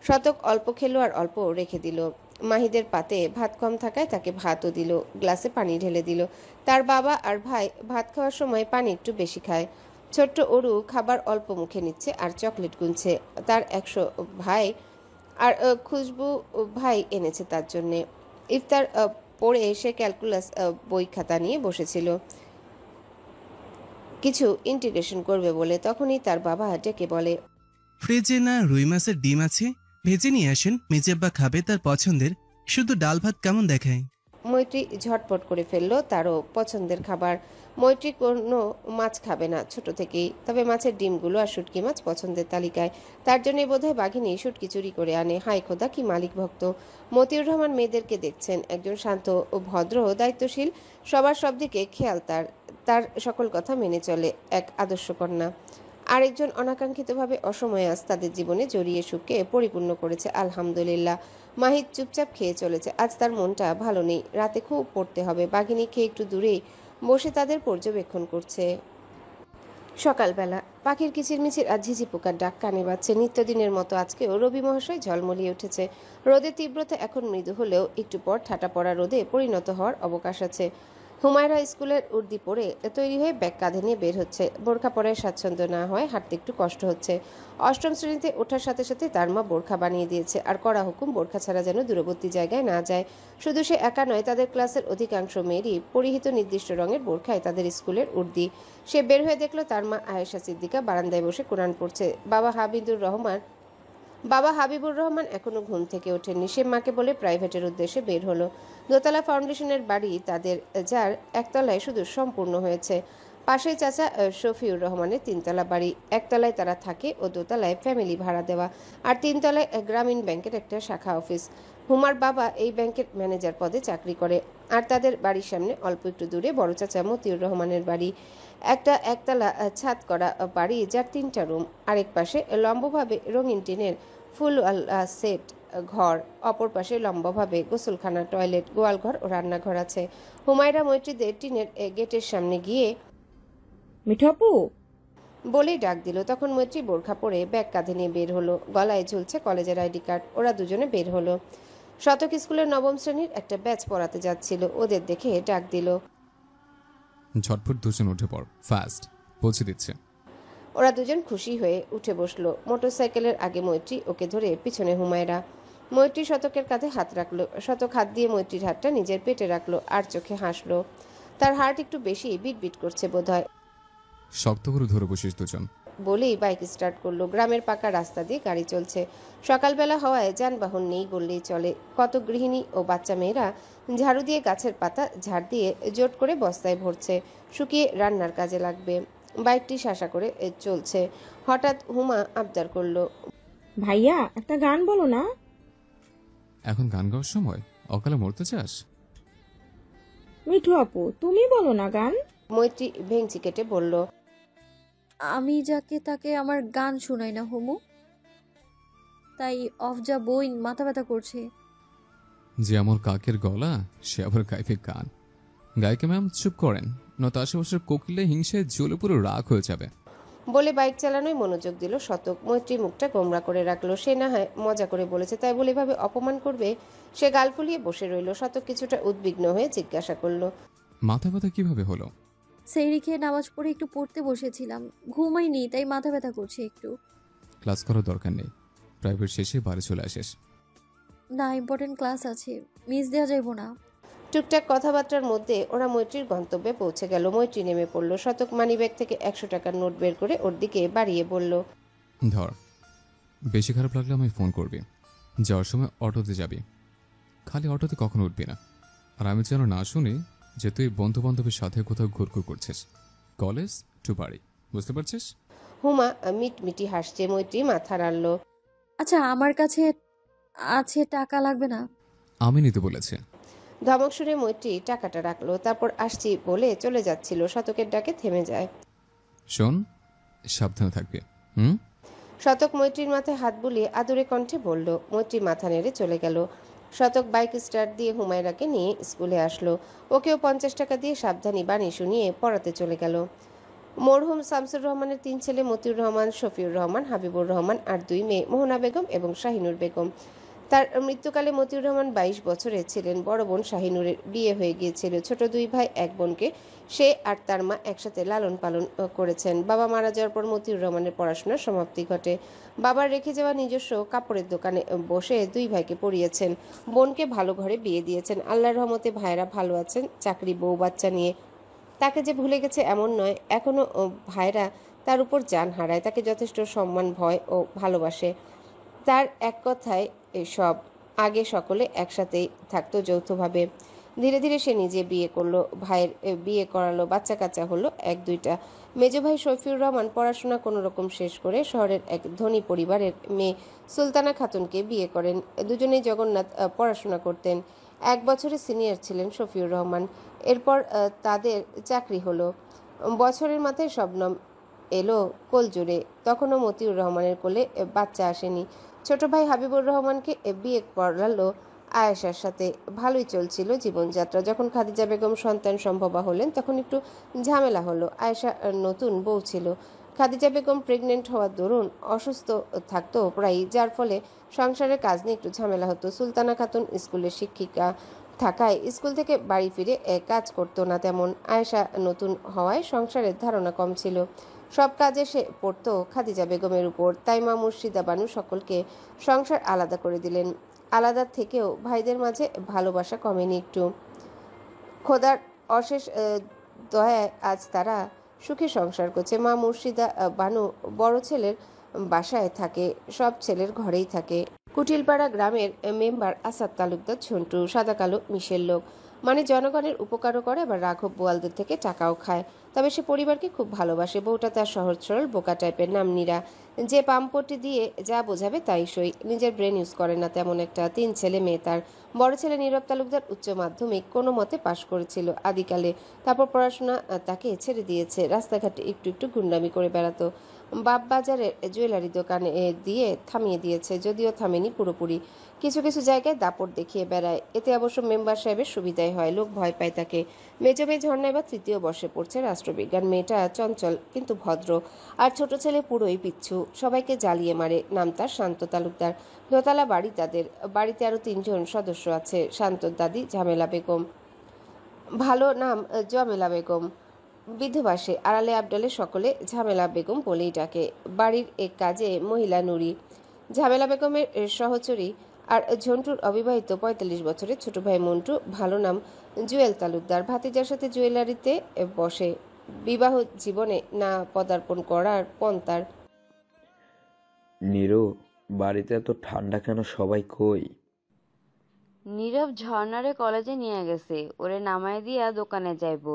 শতক অল্প খেলো আর অল্প রেখে দিল। মাহিদের পাতে ভাত কম থাকায় তাকে ভাতও দিল, গ্লাসে পানি ঢেলে দিল। তার বাবা আর ভাই ভাত খাওয়ার সময় পানি একটু বেশি খায়। ছোট্ট অরু খাবার অল্প মুখে নিচ্ছে আর চকলেট গুনছে। তার 100 ভাই আর খুশবু ভাই এনেছে তার জন্যে। ইফতার পড়ে এসে ক্যালকুলাস বই খাতা নিয়ে বসেছিল কিছু ইন্টিগ্রেশন করবে বলে। তখনই তার বাবা ডেকে বলে, ফ্রিজে না রুই মাছের ডিম আছে, ভেজে নিয়ে আসেন, মেজেব্বা খাবে তার পছন্দের। শুধু ডাল ভাত কেমন দেখায়? মৈত্রী ঝটপট করে ফেললো তারও পছন্দের খাবার। মৈত্রী কোনো মাছ খাবে না ছোট থেকেই, তবে মাছের ডিমগুলো আর শুটকি মাছ পছন্দের তালিকায়। তার জন্যই বোধহয় বাঘিনী শুটকি চুরি করে আনে। হায় খোদা, কি মালিক ভক্ত! মতিউর রহমান মেয়েদেরকে দেখছেন, একজন শান্ত ও ভদ্র ও দায়িত্বশীল, সবার সব দিকে খেয়াল তার। তার সকল কথা মেনে চলে, এক আদর্শ কন্যা। আরেকজন অনাকাঙ্ক্ষিতভাবে অসময়ে আজ তাদের জীবনে জড়িয়ে সুখকে পরিপূর্ণ করেছে, আলহামদুলিল্লাহ। মাহিদ চুপচাপ খেয়ে চলেছে। আজ তার মনটা ভালো নেই। রাতে খুব পড়তে হবে। বাঘিনী খেয়ে একটু দূরেই বসে তাদের পর্যবেক্ষণ করছে। সকালবেলা পাখির কিচিরমিচির আর ঝিঝি পোকার ডাক কানে বাজছে। নিত্যদিনের মতো আজকেও রবি মহাশয় ঝলমলিয়ে উঠেছে। রোদের তীব্রতা এখন মৃদু হলেও একটু পর ঠাটা পড়া রোদে পরিণত হওয়ার অবকাশ আছে। হুমায়রা স্কুলের উর্দি পরে তৈরি হয়ে ব্যাগ কাঁধে নিয়ে বের হচ্ছে। বোরখা পরায় স্বাচ্ছন্দ্য না হয় হাঁটতে একটু কষ্ট হচ্ছে। অষ্টম শ্রেণীতে ওঠার সাথে সাথে তার মা বোরখা বানিয়ে দিয়েছে, আর কড়া হুকুম বোরখা ছাড়া যেন দূরবর্তী জায়গায় না যায়। শুধু সে একা নয়, তাদের ক্লাসের অধিকাংশ মেয়েরই পরিহিত নির্দিষ্ট রঙের বোরখায় তাদের স্কুলের উর্দি। সে বের হয়ে দেখলো তার মা আয়েশা সিদ্দিকা বারান্দায় বসে কোরআন পড়ছে। বাবা হাবিবুর রহমান এখনো ঘুম থেকে ওঠেননি। সে মাকে বলে প্রাইভেটের উদ্দেশ্যে বের হলো। দোতলা ফাউন্ডেশনের বাড়ি তাদের, যার একতলায় শুধু সম্পূর্ণ হয়েছে। পাশে চাচা শফিউর রহমানের 3তলা বাড়ি। একতলায় তারা থাকে ও দোতলায় ফ্যামিলি ভাড়া দেওয়া, আর 3তলায় গ্রামীণ ব্যাংকের একটা শাখা অফিস। হুমার বাবা এই ব্যাংকের ম্যানেজার পদে চাকরি করে। আর তাদের বাড়ির সামনে অল্প একটু দূরে বড় চাচা মতিউর রহমানের বাড়ি। একটা একতলা ছাদ করা বাড়ি, যার 3টা রুম। আরেক পাশে লম্বভাবে রঙিন টিনের ফুলওয়ালা সেট ঘর। অপর পাশে লম্বভাবে গোসলখানা, টয়লেট, গোয়ালঘর ও রান্নাঘর আছে। হুমায়রা মৈত্রীদের টিনের গেটের সামনে গিয়ে মিঠু আপু বলেই ডাক দিল। তখন মৈত্রী বোরখা পরে ব্যাগ কাঁধে নিয়ে বের হলো। গলায় ঝুলছে কলেজের আইডি কার্ড। ওরা দুজনে বের হলো। শতক স্কুলের 9ম শ্রেণীর একটা ব্যাচ পড়াতে যাচ্ছিল। ওদের দেখে ডাক দিল, ঝটপট দুজন উঠে পড়, ফাস্ট, পৌঁছে দিচ্ছে। ওরা দুজন খুশি হয়ে উঠে বসলো। মোটরসাইকেলের আগে মৈত্রী, ওকে ধরে পিছনে হুমায়রা। মৈত্রী শতকের কাঁধে হাত রাখলো। শতক হাত দিয়ে মৈত্রীর হাতটা নিজের পেটে রাখলো আর চোখে হাসলো। তার হার্ট একটু বেশি বিট করছে বোধহয়। শক্ত করে ধরে বসিস দুজন। বলেই বাইক স্টার্ট করলো। গ্রামের পাকা রাস্তা দিয়ে গাড়ি চলছে। সকালবেলা হওয়ায় যানবাহন নেই বললেই চলে। কত গৃহিণী ও বাচ্চা মেয়েরা ঝাড়ু দিয়ে গাছের পাতা ঝাড় দিয়ে জোট করে বস্তায় ভরছে, শুকিয়ে রান্নার কাজে লাগবে। বাইকটি শাসা করে চলছে। হঠাৎ হুমা আবদার করলো, ভাইয়া একটা গান বলো না। এখন গান গাওয়ার সময়? অকালে মরতে চাস? মিঠু আপু তুমি বলো না গান। মৈত্রী ভেঙচি কেটে বলল, আমি যাকে তাকে আমার গান শোনাই না হোমু, তাই অফ যা বইন মাথা ব্যথা করছে। যে আমার কাকের গলা সে আবার গাইবে গান। গায়িকা ম্যাম চুপ করেন, নয়তো আশেপাশের কোকিলে হিংসায় জ্বলে পুরো রাগ হয়ে যাবে। বলে বাইক চালানোয় মনোযোগ দিল শতক। মৈত্রী মুখটা গোমরা করে রাখলো। সে না হয় মজা করে বলেছে, তাই বলে এভাবে অপমান করবে? সে গাল ফুলিয়ে বসে রইল। শতক কিছুটা উদ্বিগ্ন হয়ে জিজ্ঞাসা করলো, মাথা ব্যথা কিভাবে হলো? সেইরি খেয়ে নামাজ পড়ে একটু পড়তে বসেছিলাম, ঘুমাইনি তাই মাথা ব্যথা করছে একটু। ক্লাস করার দরকার নেই, প্রাইভেট শেষে বাড়ি চলে আসিস। না, ইম্পর্টেন্ট ক্লাস আছে, মিস দেওয়া যাইব না। টুকটাক কথাবার্তার মধ্যে ওরা মৈত্রীর গন্তব্যে পৌঁছে গেল। মৈত্রী নেমে পড়ল। শতক মানিব্যাগ থেকে 100 টাকার নোট বের করে ওর দিকে বাড়িয়ে বলল, ধর, বেশি খারাপ লাগলে আমায় ফোন করবি। যাওয়ার সময় অটোতে যাবি, খালি অটোতে কখনো উঠবি না। আর আমি যেন না শুনি যে তুই বন্ধু বান্ধবের সাথে কোথাও ঘুরঘুর করছিস। কলেজ টু বাড়ি, বুঝতে পারছিস? হুমা মিটমিটি হাসছে। মৈত্রী মাথা নাড়ল। আচ্ছা, আমার কাছে আছে, টাকা লাগবে না। আমি নিতে বলেছি। ধমক শুনে মৈত্রী টাকাটা রাখলো। তারপর আসছি বলে চলে যাচ্ছিল। শতকের ডাকে থেমে যায়। শোন, সাবধানে থাকবি। শতক মৈত্রীর মাথায় হাত বুলিয়ে আদুরে কণ্ঠে বলল। মৈত্রী মাথা নেড়ে চলে গেল। শতক বাইক স্টার্ট দিয়ে হুমায়রাকে নিয়ে স্কুলে আসলো। ওকেও 50 টাকা দিয়ে সাবধানী বাণী শুনিয়ে পড়াতে চলে গেল। মরহুম শামসুর রহমানের 3 ছেলে মতিউর রহমান, শফিউর রহমান, হাবিবুর রহমান আর 2 মেয়ে মোহনা বেগম এবং শাহিনুর বেগম। তার মৃত্যুকালে মতিউর রহমান 22 বছরের ছিলেন। বড় বোন শাহিনুরের বিয়ে হয়ে গিয়েছিল। ছোট 2 ভাই 1 বোনকে সে আর তার মা একসাথে লালন পালন করেছেন। বাবা মারা যাওয়ার পর মতিউর রহমানের পড়াশোনার সমাপ্তি ঘটে। বাবার রেখে যাওয়া নিজস্ব কাপড়ের দোকানে বসে 2 ভাইকে পড়িয়েছেন। বোনকে ভালো ঘরে বিয়ে দিয়েছেন। আল্লাহর রহমতে ভাইরা ভালো আছেন, চাকরি, বউ বাচ্চা নিয়ে। তাকে যে ভুলে গেছে এমন নয়, এখনো ভাইরা তার উপর জান হারায়, তাকে যথেষ্ট সম্মান, ভয় ও ভালোবাসে। তার এক কথায় সব। আগে সকলে একসাথেই থাকতো যৌথভাবে। ধীরে ধীরে সে নিজে বিয়ে করলো, ভাইয়ের বিয়ে করালো, বাচ্চা কাচ্চা হলো 1-2টা। মেজ ভাই শফিউর রহমান পড়াশোনা কোনো রকম শেষ করে শহরের এক ধনী পরিবারের মেয়ে সুলতানা খাতুনকে বিয়ে করেন। দুজনেই জগন্নাথ পড়াশোনা করতেন। 1 বছরের সিনিয়র ছিলেন শফিউর রহমান। এরপর তাদের চাকরি হলো। বছরের মাথায় শবনম এলো কোলজুড়ে। তখনও মতিউর রহমানের কোলে বাচ্চা আসেনি। ছোট ভাই হাবিবুর রহমানকে বিয়ে করালো আয়েশার সাথে। ভালোই চলছিল জীবনযাত্রা। যখন খাদিজা বেগম সন্তান সম্ভবা হলেন তখন একটু ঝামেলা হলো। আয়েশা নতুন বউ ছিল। খাদিজা বেগম প্রেগনেন্ট হওয়ার দরুন অসুস্থ থাকতো প্রায়ই, যার ফলে সংসারের কাজ নিয়ে একটু ঝামেলা হতো। সুলতানা খাতুন স্কুলের শিক্ষিকা থাকায় স্কুল থেকে বাড়ি ফিরে কাজ করতো না তেমন। আয়েশা নতুন হওয়ায় সংসারের ধারণা কম ছিল। সব কাজে সে পড়তো খাদিজা বেগমের উপর। তাই মা মুর্শিদা বানু সকলকে সংসার আলাদা করে দিলেন। আলাদা থেকেও ভাইদের মাঝে ভালোবাসা কমেনি একটু। খোদার অশেষ দয়ায় আজ তারা সুখে সংসার করছে। মা মুর্শিদা বানু বড় ছেলের বাসায় থাকে, সব ছেলের ঘরেই থাকে। কুটিলপাড়া গ্রামের মেম্বার আসাদ তালুকদার ঝন্টু সাদা কালো মিশের লোক। মানে জনগণের উপকারও করে, আবার রাঘব বোয়ালদের থেকে টাকাও খায়। তবে সে পরিবারকে খুব ভালোবাসে। বউটা তার সহজ সরল বোকা টাইপের, নাম নীরা। যে পাম্পটি দিয়ে যা বোঝাবে তাই সই, নিজের ব্রেন ইউজ করে না তেমন একটা। 3 ছেলে মেয়ে তার। বড় ছেলে নীরব তালুকদার উচ্চ মাধ্যমিক কোনো মতে পাশ করেছিল আদিকালে। তারপর পড়াশোনা তাকে ছেড়ে দিয়েছে। রাস্তাঘাটে একটু একটু গুন্ডামি করে বেড়াতো। বাপ বাজারের জুয়েলারি দোকানে দিয়ে থামিয়ে দিয়েছে, যদিও থামেনি পুরোপুরি। কিছু কিছু জায়গায় দাপট দেখিয়ে বেড়ায়। এতে অবশ্য মেম্বার সাহেবের সুবিধাই হয়, লোক ভয় পায় তাকে। মেজো মেয়ে ঝর্ণা এবার 3য় বর্ষে পড়ছে রাষ্ট্রবিজ্ঞান। মেয়েটা চঞ্চল কিন্তু ভদ্র। আর ছোট ছেলে পুরোই পিচ্ছু, সবাইকে জ্বালিয়ে মারে। নাম তার শান্ত তালুকদার। দোতলা বাড়ি তাদের। বাড়িতে আরো 3 জন সদস্য আছে। শান্তর দাদি ঝামেলা বেগম, ভালো নাম জমেলা বেগম, বিধবা সে। আড়ালে আবডালে সকলে ঝামেলা বেগম বলেই ডাকে। বাড়ির এক কাজে মহিলা নুরি। ঝামেলা বেগমের সহচরী আর ঝন্টুর অবিবাহিত ৪৫ বছরের ছোট ভাই মন্টু, ভালো নাম জুয়েল তালুকদার। ভাতিজার সাথে জুয়েলারিতে বসে। বিবাহ জীবনে না পদার্পণ করার পণ তার। নীরু, বাড়িতে এত ঠান্ডা কেন? সবাই কই? নীরব ঝর্ণারে কলেজে নিয়ে গেছে, ওরে নামায় দিয়া দোকানে যাইবো।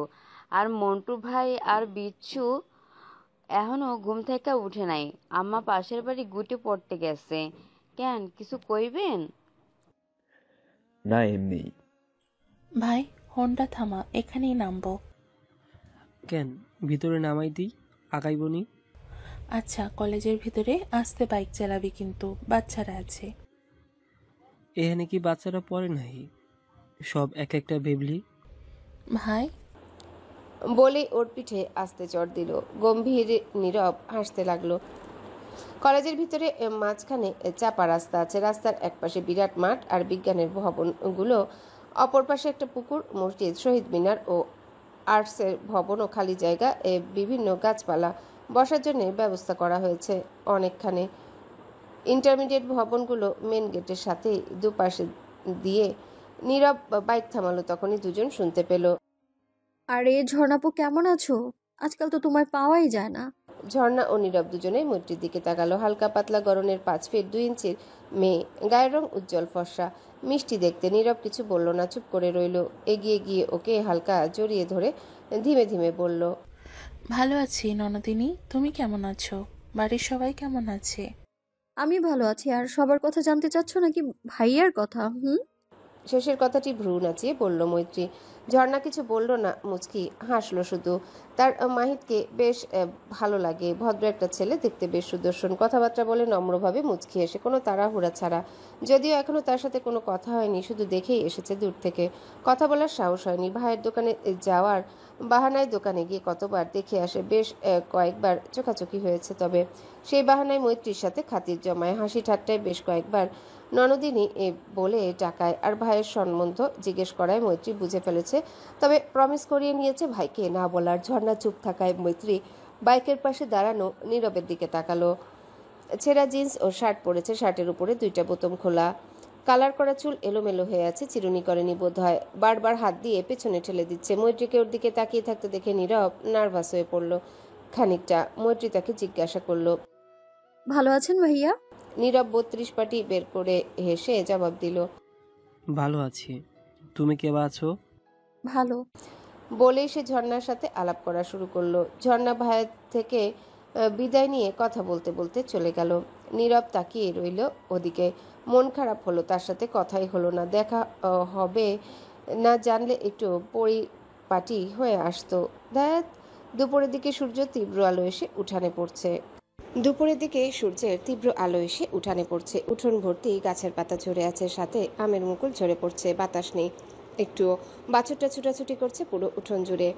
আর মন্টু ভাই আর বিচ্ছু এখনো ঘুম থেকে উঠে নাই। আম্মা পাশের বাড়ি গুটি পড়তে গেছে। কেন, কিছু কইবেন? না, এমনি। ভাই, হন্ডা থামা, এখানেই নামবো। কেন, ভিতরে নামাই দিই, আগাইবনি? আচ্ছা, কলেজের ভিতরে আস্তে বাইক চালাবি, কিন্তু বাচ্চারা আছে। এখানে কি বাচ্চারা পড়ে নাই? সব এক একটা বেবলি। ভাই বলে ওর পিঠে আস্তে চড় দিল। গম্ভীর নীরব হাসতে লাগলো। কলেজের ভিতরে মাঝখানে চাপা রাস্তা আছে। রাস্তার একপাশে বিরাট মাঠ আর বিজ্ঞানের ভবনগুলো, অপর পাশে একটা পুকুর, মসজিদ, শহীদ মিনার ও আর্টসের ভবন ও খালি জায়গা, বিভিন্ন গাছপালা। বসার জন্য ব্যবস্থা করা হয়েছে অনেকখানে। ইন্টারমিডিয়েট ভবনগুলো মেন গেটের সাথে দুপাশে দিয়ে। নীরব বাইক থামালো, তখনই দুজন শুনতে পেল। আরে ঝর্ণাপু, কেমন আছো? আজকাল তো তোমায় পাওয়াই যায় না। ঝর্ণা ও নীরব দুজনেই মৈত্রীর দিকে তাকালো। হালকা পাতলা গরনের 5 ফিট 2 ইঞ্চির মেয়ে, গায়ের রং উজ্জ্বল ফর্সা, মিষ্টি দেখতে। নীরব কিছু বলল না, চুপ করে রইল। এগিয়ে গিয়ে ওকে হালকা জড়িয়ে ধরে ধীমে ধীমে বলল, ভালো আছি ননদিনী, তুমি কেমন আছো? বাড়ির সবাই কেমন আছে? আমি ভালো আছি। আর সবার কথা জানতে চাচ্ছ নাকি ভাইয়ার কথা? শেষের কথাটি ভ্রু নাচিয়ে বলল মৈত্রী। ঝর্ণা কিছু বলল না, মুচকি হাসলো শুধু। তার মাহিতকে বেশ ভালো লাগে। ভদ্র একটা ছেলে, দেখতে বেশ সুদর্শন, কথাবার্তা বলে নম্রভাবে মুচকি এসে, কোনো তাড়াহুড়া ছাড়া। যদিও এখনো তার সাথে কোনো কথা হয়নি, শুধু দেখেই এসেছে দূর থেকে। কথা বলার সাহস হয়নি। ভাইয়ের দোকানে যাওয়ার বাহানায় দোকানে গিয়ে কতবার দেখে আসে, বেশ কয়েকবার চোখাচোখি হয়েছে। তবে সেই বাহানায় মৈত্রীর সাথে খাতির জমায়, হাসি ঠাট্টায় বেশ কয়েকবার ননদিনী বলে টাকায় আর ভাইয়ের সম্বন্ধ জিজ্ঞেস করায় মৈত্রী বুঝে ফেলেছে। তবে প্রমিস করিয়ে নিয়েছে ভাইকে না বলার। ঝর্ণা চুপ থাকায় মৈত্রী বাইকের পাশে দাঁড়ানো নীরবের দিকে তাকালো। ছেঁড়া জিন্স ও শার্ট পরেছে, শার্টের উপরে 2টা বোতাম খোলা, কালার করা চুল এলোমেলো হয়ে আছে, চিরুনি করেনি বোধ হয়। বারবার হাত দিয়ে পেছনে ঠেলে দিচ্ছে। মৈত্রীকে ওর দিকে তাকিয়ে থাকতে দেখে নীরব নার্ভাস হয়ে পড়ল খানিকটা। মৈত্রী তাকে জিজ্ঞাসা করলো, ভালো আছেন ভাইয়া? নীরব 32 পাটি বের করে হেসে জবাব দিল, ভালো আছি। তুমি কেবা আছো? ভালো। বলেই সে ঝর্ণার সাথে আলাপ করা শুরু করলো। ঝর্ণা ভাইয়ের থেকে বিদায় নিয়ে কথা বলতে বলতে চলে গেল। নীরব তাকিয়ে রইল ওদিকে। মন খারাপ হলো, তার সাথে কথাই হলো না। দেখা হবে না জানলে একটু পরিপাটি হয়ে আসতো। দুপুরের দিকে সূর্যের তীব্র আলো এসে উঠানে পড়ছে। উঠোন ভর্তি গাছের পাতা ঝরে আছে, সাথে আমের মুকুল ঝরে পড়ছে। বাতাস নেই একটুও। বাছুরটা ছুটাছুটি করছে পুরো উঠোন জুড়ে।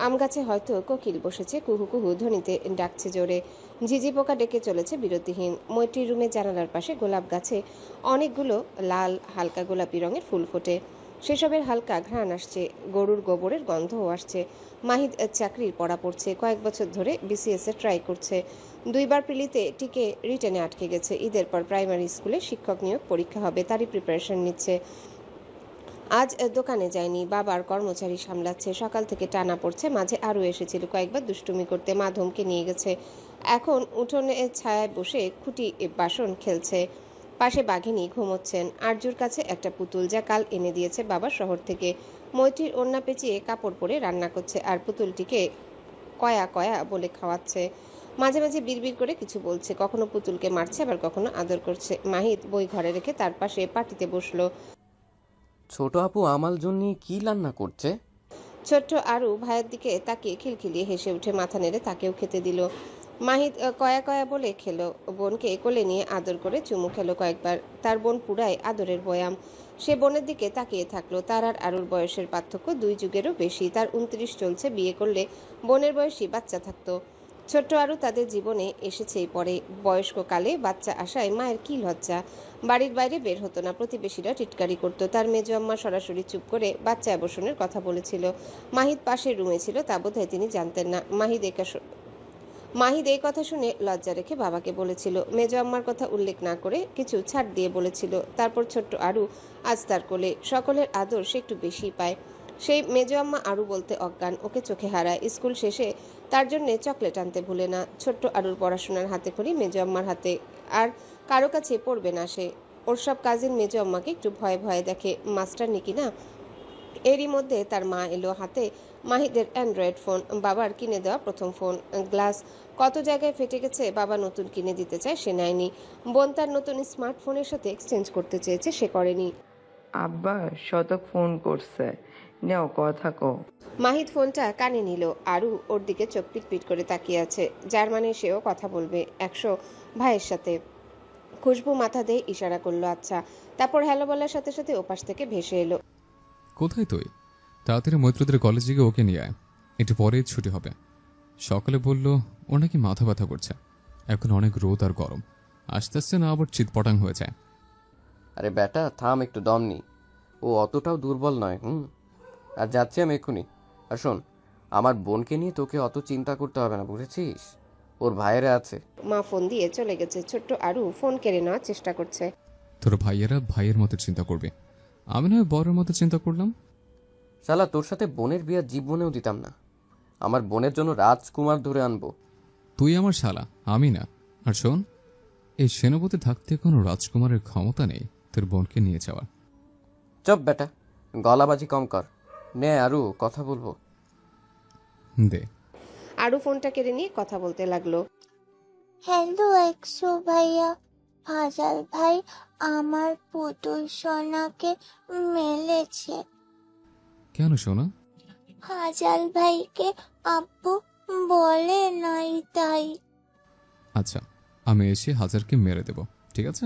আম গাছে হয়তো কোকিল বসেছে, কুহু কুহু ধ্বনিতে ডাকছে জোরে। ঝিঝি পোকা ডেকে চলেছে বিরতিহীন। মৈত্রীর রুমে জানালার পাশে গোলাপ গাছে অনেকগুলো লাল হালকা গোলাপি রঙের ফুল ফোটে। সেসবের হালকা ঘ্রাণ আসছে, গরুর গোবরের গন্ধও আসছে। মাহিদ চাকরির পড়া পড়ছে, কয়েক বছর ধরে বিসিএস এ ট্রাই করছে। 2বার প্রিলিতে টিকে রিটেনে আটকে গেছে। ঈদের পর প্রাইমারি স্কুলে শিক্ষক নিয়োগ পরীক্ষা হবে, তারই প্রিপারেশন নিচ্ছে। আজ দোকানে যায়নি, বাবার কর্মচারী সামলাচ্ছে। সকাল থেকে টানা পড়ছে, মাঝে আরও এসেছিল কয়েকবার দুষ্টুমি করতে। মা ধমকে নিয়ে গেছে। এখন উঠোনে ছায়ায় বসে খুঁটি বাসন খেলছে। পাশে বাঘিনী ঘুমোচ্ছেন। আরজুর কাছে একটা পুতুল, যা কাল এনে দিয়েছে বাবা শহর থেকে। মৈত্রীর ওড়না পেঁচিয়ে কাপড় পরে রান্না করছে আর পুতুলটিকে কয়া কয়া বলে খাওয়াচ্ছে। মাঝে মাঝে বিড়বিড় করে কিছু বলছে, কখনো পুতুলকে মারছে, আবার কখনো আদর করছে। মাহিদ বই ঘরে রেখে তার পাশে পাটিতে বসলো। ছোট আপু আমাল জন্য কি রান্না করছে? ছোট্ট আরু ভাইয়ের দিকে তাকিয়ে খিলখিলিয়ে হেসে উঠে মাথা নেড়ে তাকেও খেতে দিল। মাহিদ কয়া কয়া বলে খেলো। বোনকে কোলে নিয়ে আদর করে চুমু খেলো কয়েকবার। তার বোন পুরাই আদরের বয়াম। সে বোনের দিকে তাকিয়ে থাকলো। তার আর আরুর বয়সের পার্থক্য 2 যুগেরও বেশি। তার 29 চলছে, বিয়ে করলে বোনের বয়সী বাচ্চা থাকতো। ছোট্ট আরু তাদের জীবনে এসেছেই পরে। বয়স্ককালে বাচ্চা আসায় মায়ের কি লজ্জা। বাড়ির বাইরে বের হতো না, প্রতিবেশীরা টিটকারি করতো। তার মেজো আম্মা সরাসরি চুপ করে বাচ্চা অবসনের কথা বলেছিল। মাহিদ পাশের রুমে ছিল, তা বোধহয় তিনি জানতেন না। মাহিদ এই কথা শুনে লজ্জা রেখে বাবাকে বলেছিল, মেজো আম্মার কথা উল্লেখ না করে কিছু ছাড় দিয়ে বলেছিল। তারপর ছোট্ট আরু আজ তার কোলে, সকলের আদর সে একটু বেশি পায়। সেই মেজো আম্মা আরু বলতে অজ্ঞান, ওকে চোখে হারায়। স্কুল শেষে তার জন্য চকলেট আনতে ভুলে না। ছোট্ট আরুর পড়াশোনার হাতে খড়ি মেজো আম্মার হাতে, আর কারো কাছে পড়বে না সে। ওর সব কাজিন মেজো আম্মাকে একটু ভয়ে ভয়ে দেখে, মাস্টার নিকি না। এরই মধ্যে তার মা এলো, হাতে মাহিদের অ্যান্ড্রয়েড ফোন, বাবার কিনে দেওয়া প্রথম ফোন। গ্লাস কত জায়গায় ফেটে গেছে, বাবা নতুন কিনে দিতে চায়, সে নেয়নি। বোন তার নতুন স্মার্টফোনের সাথে এক্সচেঞ্জ করতে চেয়েছে, সে করেনি। আব্বা শতক ফোন করছে, নেও কথা কও। মাহিদ ফোনটা কানে নিল। আরু ওর দিকে চোখ পিট করে তাকিয়ে আছে, যার মানে সেও কথা বলবে 100 ভাইয়ের সাথে। খুশবু মাথা দিয়ে ইশারা করলো আচ্ছা, তারপর হ্যালো বলার সাথে সাথে ওপাশ থেকে ভেসে এলো, কোথায় তুই? তাড়াতাড়ি মৈত্রদের কলেজে গিয়ে ওকে নিয়ে আয়, একটু পরেই ছুটি হবে। সকালে বলল ওর নাকি মাথা ব্যথা করছে, এখন অনেক রোদ আর গরম, আস্তে আস্তে না আবার চিৎপটাং হয়ে যায়। আরে বেটা থাম, একটু দম নি, ও অতটাও দুর্বল নয়। আর যাচ্ছি আমি এক্ষুনি। আর শোন, আমার বোনকে নিয়ে তোকে অত চিন্তা করতে হবে না, বুঝেছিস? ওর ভাইয়েরা আছে। মা ফোন দিয়ে চলে গেছে। ছোট্ট আরু ফোন কেড়ে নেওয়ার চেষ্টা করছে। তোর ভাইয়েরা ভাইয়ের মতো চিন্তা করবে, আমি নয় বড়ের মতো চিন্তা করলাম। শালা তোর সাথে বোনের বিয়া জীবনেও দিতাম না, আমার বোনের জন্য রাজকুমার ধরে আনবো। তুই আমার শালা, আমি না। আর শোন, এই সেনাপতি থাকতে কোনো রাজকুমারের ক্ষমতা নেই তোর বোনকে নিয়ে যাওয়ার। চপ বেটা, গলাবাজি কম কর, নে আরু কথা বলবো। দে। আরু ফোনটা কেড়ে নিয়ে কথা বলতে লাগলো। হ্যালো 100 ভাইয়া, ফাজাল ভাই আমার পুতুল সোনাকে মেলেছে। কেন সোনা? ফাজাল ভাইকে আব্বু বলে নাই তাই। আচ্ছা, আমি এসে হাজারকে মেরে দেব, ঠিক আছে?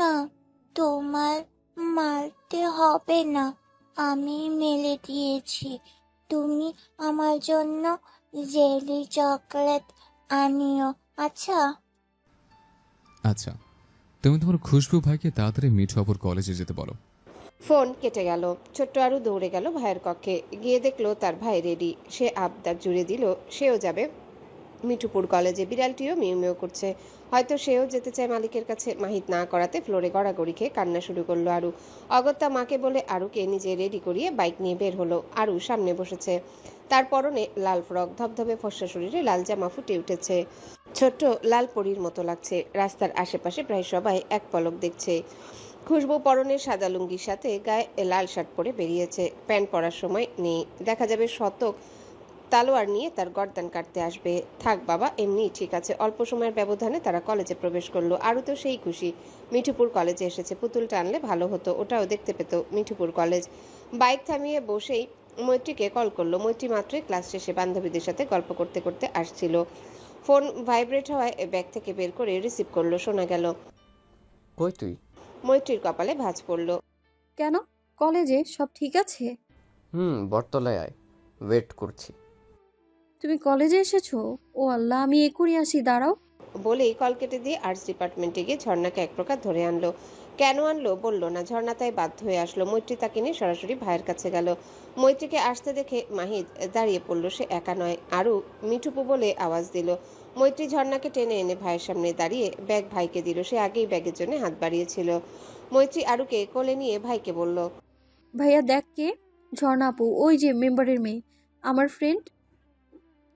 না, তোমার মারতে হবে না, আমি মেলে দিয়েছি। তুমি আমার জন্য জেলি চকলেট আনিও, আচ্ছা? আচ্ছা, তুমি তোমার খুশবু ভাইকে তাড়াতাড়ি মিঠুপুর কলেজে যেতে বলো। ফোন কেটে গেল। ছোট্ট আরু দৌড়ে গেল ভাইয়ের কক্ষে, গিয়ে দেখলো তার ভাই রেডি। সে আবদার জুড়ে দিল সেও যাবে মিঠুপুর কলেজে। বিড়ালটিও মিউ মিউ করছে, হয়তো সেও যেতে চায় মালিকের কাছে। মাহিদ না করাতে ফ্লোরে গড়াগড়ি খেয়ে কান্না শুরু করলো আরু। অগত্যা মাকে বলে আরুকে নিজে রেডি করিয়ে বাইক নিয়ে বের হলো। আরু সামনে বসেছে, তার পরনে লাল ফ্রক, ধবধবে ফর্সা শরীরে লাল জামা ফুটে উঠেছে, ছোট্ট লাল পরীর মতো লাগছে। রাস্তার আশেপাশে প্রায় সবাই এক পলক দেখছে। খুশবু পরনের সাদা লুঙ্গির সাথে গায়ে লাল শার্ট পরে বেরিয়েছে, প্যান্ট পরার সময় নেই। দেখা যাবে শতক তালোয়ার নিয়ে তার গর্দান কাটতে আসবে। থাক বাবা, এমনি ঠিক আছে। অল্প সময়ের ব্যবধানে তারা কলেজে প্রবেশ করলো। আরও তো সেই খুশি, মিঠুপুর কলেজে এসেছে। পুতুলটা আনলে ভালো হতো, ওটাও দেখতে পেত মিঠুপুর কলেজ। বাইক থামিয়ে বসেই মৈত্রীকে কল করলো। মৈত্রী মাত্রই ক্লাস শেষে বান্ধবীদের সাথে গল্প করতে করতে আসছিল। ফোন ভাইব্রেট হওয়ায় ব্যাগ থেকে বের করে রিসিভ করলো। শোনা গেল, কই তুই? মৈত্রীর কপালে ভাঁজ পড়ল। কেন, কলেজে সব ঠিক আছে? বটতলায় আয়, ওয়েট করছি। তুমি কলেজে এসেছো? ও আল্লাহ, আমি এক্ষুনি আসি, দাঁড়াও। বলেই কল কেটে দিয়ে আর্টস ডিপার্টমেন্টে গিয়ে ঝর্ণাকে এক প্রকার ধরে আনলো। কেন আনলো বললো না। ঝর্ণা তাই বাধ্য হয়ে আসলো। মৈত্রী তাকে নিয়ে সরাসরি ভাইয়ের কাছে গেল। মৈত্রীকে আসতে দেখে মাহিদ দাঁড়িয়ে পড়লো। সে একা নয়, আরু মিঠুপু বলে আওয়াজ দিল। মৈত্রী ঝর্ণাকে টেনে এনে ভাইয়ের সামনে দাঁড়িয়ে ব্যাগ ভাইকে দিল। সে আগেই ব্যাগের জন্য হাত বাড়িয়েছিল। মৈত্রী আরুকে কোলে নিয়ে ভাইকে বলল, ভাইয়া দেখ কে, ঝর্ণা আপু, ওই যে মেম্বারের মেয়ে, আমার ফ্রেন্ড,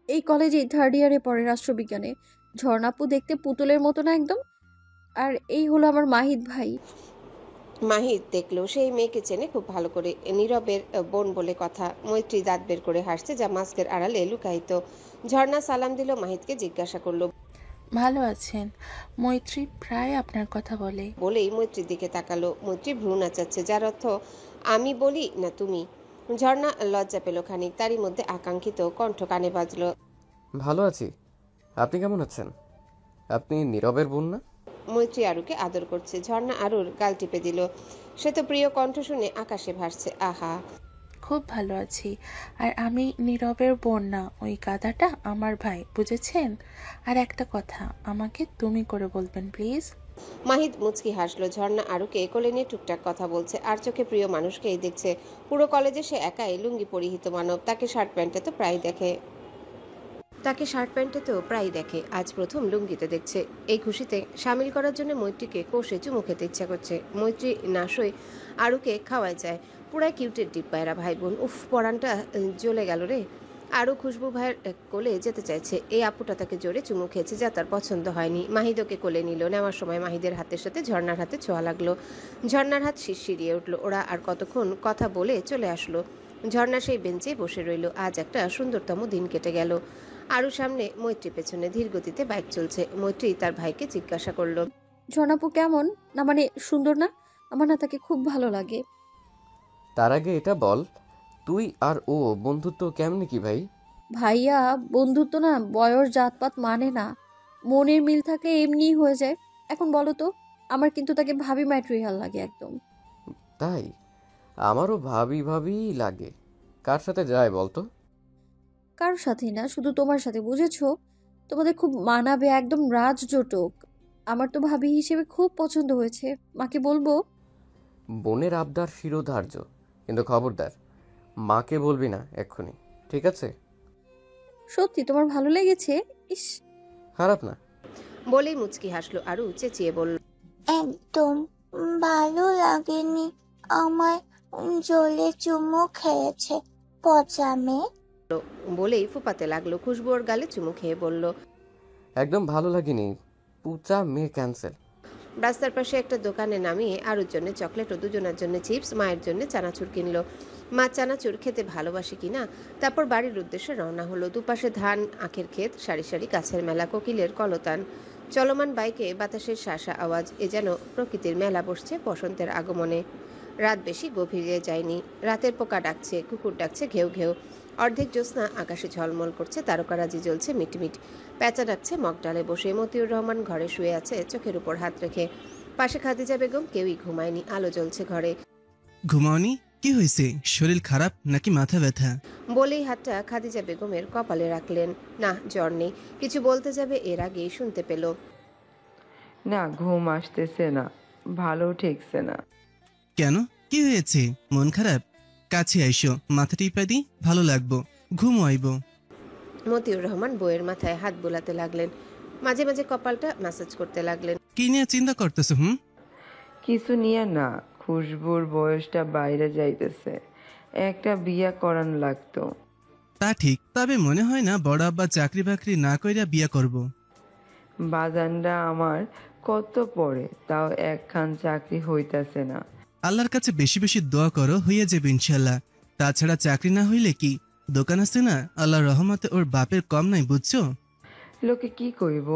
এই কলেজে 3rd ইয়ারে পড়ে রাষ্ট্রবিজ্ঞানে। ঝর্ণা আপু দেখতে পুতুলের মতো না একদম। আর এই হলো আমার মাহিদ ভাই। মাহিদ দেখলো সেই মেয়েকে চেনে খুব ভালো করে, নীরবের বোন বলে কথা। মৈত্রী দাঁত বের করে হাসছে, যা মাস্কের আড়ালে লুকায়িত। ঝর্ণা সালাম দিল, মাহিদকে জিজ্ঞাসা করলো, ভালো আছেন? মৈত্রী প্রায় আপনার কথা বলে। বলেই মৈত্রীর দিকে তাকালো। মৈত্রী ভ্রু নাচাচ্ছে, যার অর্থ আমি বলি না তুমি। ঝর্ণা লজ্জা পেল খানিক, তারই মধ্যে আকাঙ্ক্ষিত কণ্ঠ কানে বাজলো, ভালো আছি, আপনি কেমন আছেন? আপনি নীরবের বোন না? মৈত্রী আরুকে আদর করছে। ঝর্ণা আরুর গাল টিপে দিল। সে তো প্রিয় কণ্ঠ শুনে আকাশে ভাসছে। আহা, খুব ভালো আছি। আর আমি নীরবের বোন না, ওই গাধাটা আমার ভাই, বুঝেছেন? আর একটা কথা, আমাকে তুমি করে বলবেন প্লিজ। মাহিদ মুচকি হাসলো। ঝর্ণা আরুকে কোলে নিয়ে টুকটাক কথা বলছে, আর চোখে প্রিয় মানুষকেই দেখছে। পুরো কলেজে সে একাই লুঙ্গি পরিহিত মানব, তাকে শার্ট প্যান্টে তো প্রায় দেখে। তাকে শার্ট প্যান্টে তো প্রায় দেখে, আজ প্রথম লুঙ্গিতে দেখছে। এই খুশিতে সামিল করার জন্য মৈত্রীকে কষে চুমু খেতে ইচ্ছা করছে। মৈত্রী নাশই আরুকে খাওয়ায় যায়। পুরাই কিউটের ডিব্বা এরা ভাই বোন। উফ, পরানটা জ্বলে গেল রে। আরও খুশবু ভাইয়ের কোলে যেতে চাইছে। এই আপুটা তাকে জোরে চুমু খেয়েছে, যা তার পছন্দ হয়নি। মাহিদকে কোলে নিল। নেওয়ার সময় মাহিদের হাতের সাথে ঝর্ণার হাতে ছোঁয়া লাগলো। ঝর্ণার হাত শিরশিরিয়ে উঠল। ওরা আর কতক্ষণ কথা বলে চলে আসলো। ঝর্ণা সেই বেঞ্চে বসে রইল। আজ একটা সুন্দরতম দিন কেটে গেল। আরও সামনে, মৈত্রী পেছনে। ধীর গতিতে বাইক চলছে। মৈত্রী তার ভাইকে জিজ্ঞাসা করলো, ঝর্ণাপু কেমন? না মানে সুন্দর না? আমার না তাকে খুব ভালো লাগে। তার আগে এটা বল, তুই আর ও বন্ধুত্ব কেমনি কি ভাই? ভাইয়া, বন্ধুত্ব না বয়স জাতপাত মানে না, মনের মিল থাকলে এমনিই হয়ে যায়। এখন বলো তো, আমার কিন্তু তাকে ভাবি ম্যাটেরিয়াল লাগে একদম। তাই আমারও ভাবি ভাবি লাগে। কার সাথে যায় বলতো? কারোর সাথেই না, শুধু তোমার সাথে, বুঝেছো? তোমাদের খুব মানাবে, একদম রাজজোটক। আমার তো ভাবি হিসেবে খুব পছন্দ হয়েছে। মাকে বলবো? বোনের আবদার শিরোধার্য, কিন্তু খবরদার মাকে বলবি না এক্ষুনি, ঠিক আছে? সত্যি তোমার ভালো লেগেছে? ইস, খারাপ না। বলেই মুচকি হাসলো। আরু চেঁচিয়ে বলল, একদম ভালো লাগেনি। আমার জলে চুমু খেয়েছে পচা মেয়ে। বলেই ফুপাতে লাগলো। খুশবু ওর গালে চুমু খেয়ে বলল, একদম ভালো লাগেনি, পুচা মেয়ে ক্যান্সেল। রাস্তার পাশে একটা দোকানে নামিয়ে আরুর জন্য চকলেট ও দুজনের জন্য চিপস, মায়ের জন্য চানাচুর কিনলো। মা চানাচুর খেতে ভালোবাসে কিনা। তারপর বাড়ির উদ্দেশ্যে রওনা হলো। দুপাশে ধান, আখের ক্ষেত, সারি সারি গাছের মেলা, কোকিলের কলতান। চলমান বাইকে বাতাসের শাসা আওয়াজ। এ যেন প্রকৃতির মেলা বসছে বসন্তের আগমনে। রাত বেশি গভীরে যায়নি। রাতের পোকা ডাকছে, কুকুর ডাকছে ঘেউ ঘেউ। অর্ধেক জ্যোৎস্না আকাশে ঝলমল করছে, তারকারাজি জ্বলছে মিটমিট। প্যাঁচা ডাকছে মগডালে বসে। মতিউর রহমান ঘরে শুয়ে আছে, চোখের উপর হাত রেখে। পাশে খাদিজা বেগম। কেউই ঘুমায়নি, আলো জ্বলছে ঘরে। ঘুমাওনি? কি হয়েছে? শরীর খারাপ নাকি মাথা ব্যথা? বলেই হাতটা খাদিজা বেগমের কপালে রাখলেন। না, জ্বর নেই। কিছু বলতে যাবে এর আগেই শুনতে পেল, না, ঘুম আসতেছে না, ভালো ঠেকছে না। কেন, কি হয়েছে? মন খারাপ? কাছে আইসো, মাথা টিপা দি, ভালো লাগবো, ঘুম আইব। মতিউর রহমান বইয়ের মাথায় হাত বোলাতে লাগলেন। মাঝে মাঝে কপালটা ম্যাসাজ করতে লাগলেন। কি নিয়ে চিন্তা করতেছো? কিছু নিয়ে না, খুশবুর বয়সটা বাইরে যাইতেছে, একটা বিয়া করান লাগতো। তা ঠিক, তবে মনে হয় না বড় আব্বা চাকরি বাকরি না কইরা বিয়া করব। বাজানটা আমার কত পড়ে, তাও একখান চাকরি হইতাছে না। আল্লাহর কাছে বেশি বেশি দোয়া করো, হইয়া যাবে ইনশাল্লাহ। তাছাড়া চাকরি না হইলে কি, দোকান আছে না, আল্লাহর রহমতে ওর বাপের কম নাই, বুঝছো? লোকে কি কইব,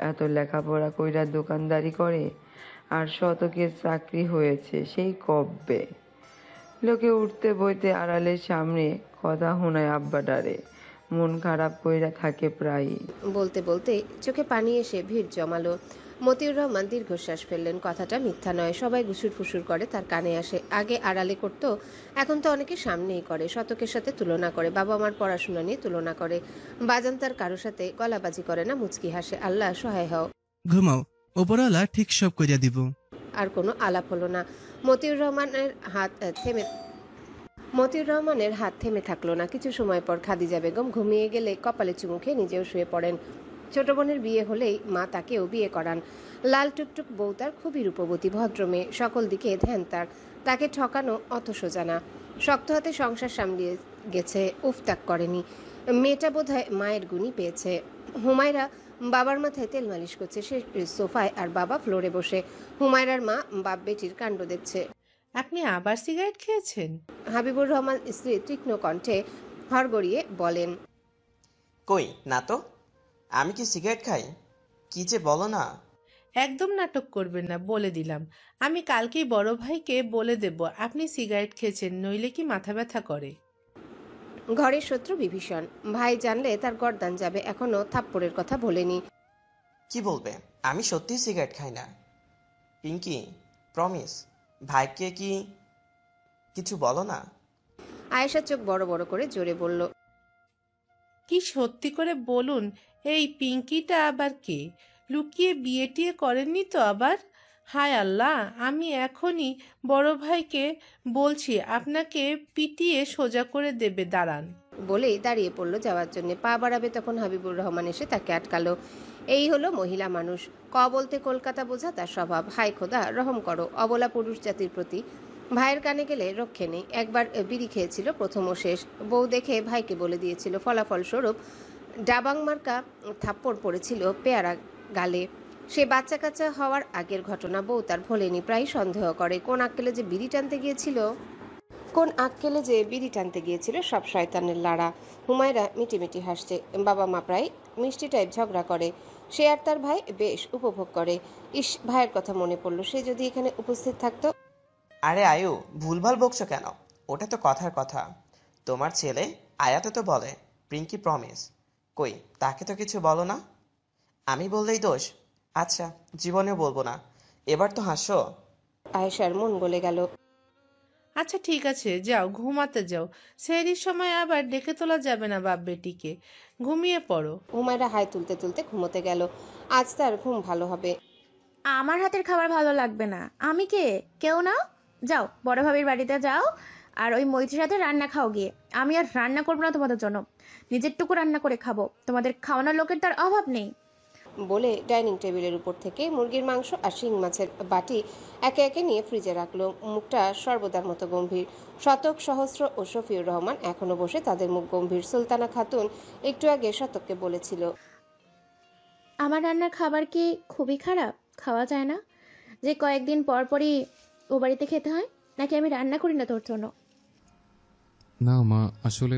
এত লেখাপড়া কইরা দোকানদারি করে, আর শতকের চাকরি হয়েছে সেই কব্বে। লোকে উঠতে বইতে আড়ালের সামনে কথা শোনায় আব্বাটারে, মন খারাপ কইরা থাকে প্রায়ই। বলতে বলতে চোখে পানি এসে ভিড় জমালো। মতিউর রহমান দীর্ঘশ্বাস ফেললেন। কথাটা মিথ্যা নয়, সবাই গুসুর ফুসুর করে তার কানে আসে। আগে আড়ালে করত, এখন তো অনেকে সামনেই করে। শতকের সাথে তুলনা করে, বাবা মার পড়াশোনা নিয়ে তুলনা করে। বাজান তার কারো সাথে গলাবাজি করে না, মুচকি হাসে। আল্লাহ সহায় হও। ঘুমাও, ওপরওয়ালা ঠিক সব কইরা দিব। আর কোনো আলাপ হলো না। মতিউর রহমানের হাত থেমে থাকলো না। কিছু সময় পর খাদিজা বেগম ঘুমিয়ে গেলে কপালে চুমু খেয়ে নিজেও শুয়ে পড়েন। ছোট বোনের বিয়ে হলেই মা তাকেও বিয়ে করান। লাল টুকটুক বউ তার খুবই রূপবতী ভদ্র মেয়ে, সকল দিকে ধ্যান তার। তাকে ঠকানো অত সোজা না। শক্ত হাতে সংসার সামলিয়ে গেছে, উফতাক করেনি। মেয়েটা বোধহয় মায়ের গুণই পেয়েছে। হুমায়রা বাবার মাথায় তেল মালিশ করছে, সে সোফায় আর বাবা ফ্লোরে বসে। হুমায়রার মা বাপ বেটির কাণ্ড দেখছে। আপনি আবার সিগারেট খেয়েছেন? হাবিবুর রহমান স্ত্রী তীক্ষ্ণ কণ্ঠে হড়গড়িয়ে বলেন, কই না তো, আমি কি সিগারেট খাই? কি যে বলো না। একদম নাটক করবেন না, বলে দিলাম। আমি কালকেই বড় ভাইকে বলে দেব আপনি সিগারেট খেয়েছেন, নইলে কি মাথা ব্যথা করে। ঘরের শত্রু বিভীষণ। ভাই জানলে তার গর্দান যাবে, এখনো থাপ্পড়ের কথা বলেনি। কি বলবে, আমি সত্যিই সিগারেট খাই না। পিঙ্কি, প্রমিস, ভাইকে কি কিছু বলো না। আয়েশা চোখ বড় বড় করে জোরে বলল, কি সত্যি করে বলুন, এই পিঙ্কিটা আবার কে? লুকিয়ে বিয়ে টিয়ে করেননি তো আবার? হায় আল্লাহ, আমি এখনই বড় ভাইকে বলছি, আপনাকে পিটিয়ে সোজা করে দেবে, দাঁড়ান। বলেই দাঁড়িয়ে পড়ল যাওয়ার জন্য। পা বাড়াবে তখন হাবিবুর রহমান এসে তাকে আটকালো। এই হলো মহিলা মানুষ। ক বলতে কলকাতা বোঝা তার স্বভাব। হায় খোদা, রহম করো অবলা পুরুষ জাতির প্রতি। ভাইয়ের কানে গেলে রক্ষে নেই। একবার বিড়ি খেয়েছিল, প্রথম ও শেষ। বউ দেখে ভাইকে বলে দিয়েছিল, ফলাফল স্বরূপ ডাবাং মার্কা থাপ্পড় পড়েছিল পেয়ারা গালে। সে বাচ্চা কাচ্চা হওয়ার আগের ঘটনা বউ তার ভোলেনি, প্রায় সন্দেহ করে কোন আক্কেলে যে বিড়ি টানতে গিয়েছিল সব শয়তানের লাড়া। হুমায়রা মিটিমিটি হাসছে। বাবা মা প্রায় মিষ্টি টাইপ ঝগড়া করে, সে আর তার ভাই বেশ উপভোগ করে। ইস, ভাইয়ের কথা মনে পড়লো, সে যদি এখানে উপস্থিত থাকতো। আরে আয়ু, ভুলভাল বকছো কেন? ওটা তো কথার কথা। তোমার ছেলে আয়াতে তো বলে পিঙ্কি প্রমিস, কই তাকে তো কিছু বলো না। আমি বললেই দোষ? আচ্ছা, জীবনেও বলবো না। এবার তো হাসো। আয়েশার মন গলে গেল। আচ্ছা ঠিক আছে, যাও ঘুমাতে যাও। সেহরির সময় আবার ডেকে তোলা যাবে না বাপ বেটিকে, ঘুমিয়ে পড়ো। হুমায়রা হাই তুলতে তুলতে ঘুমোতে গেল। আজ তার ঘুম ভালো হবে। আমার হাতের খাবার ভালো লাগবে না। আমি কে? কেউ না। যাও বড় ভাবির বাড়িতে যাও, আর ওই মৈত্রীর সাথে রান্না খাও গিয়ে। আমি আর রান্না করবো না তোমাদের জন্য, নিজের টুকু রান্না করে খাবো। তোমাদের খাওয়ানোর লোকের তার অভাব নেই। বলে ডাইনিং টেবিলের উপর থেকে মুরগির মাংস আর শিং মাছের বাটি একে একে নিয়ে ফ্রিজে রাখলো। মুখটা সর্বদার মতো গম্ভীর। শতক, সহস্র ও শফিউর রহমান এখনো বসে, তাদের মুখ গম্ভীর। সুলতানা খাতুন একটু আগে শতককে বলেছিল, আমার রান্নার খাবার কি খুবই খারাপ? খাওয়া যায় না যে কয়েকদিন পর পরই ও বাড়িতে খেতে হয়? নাকি আমি রান্না করি না তোর জন্য? না মা, আসলে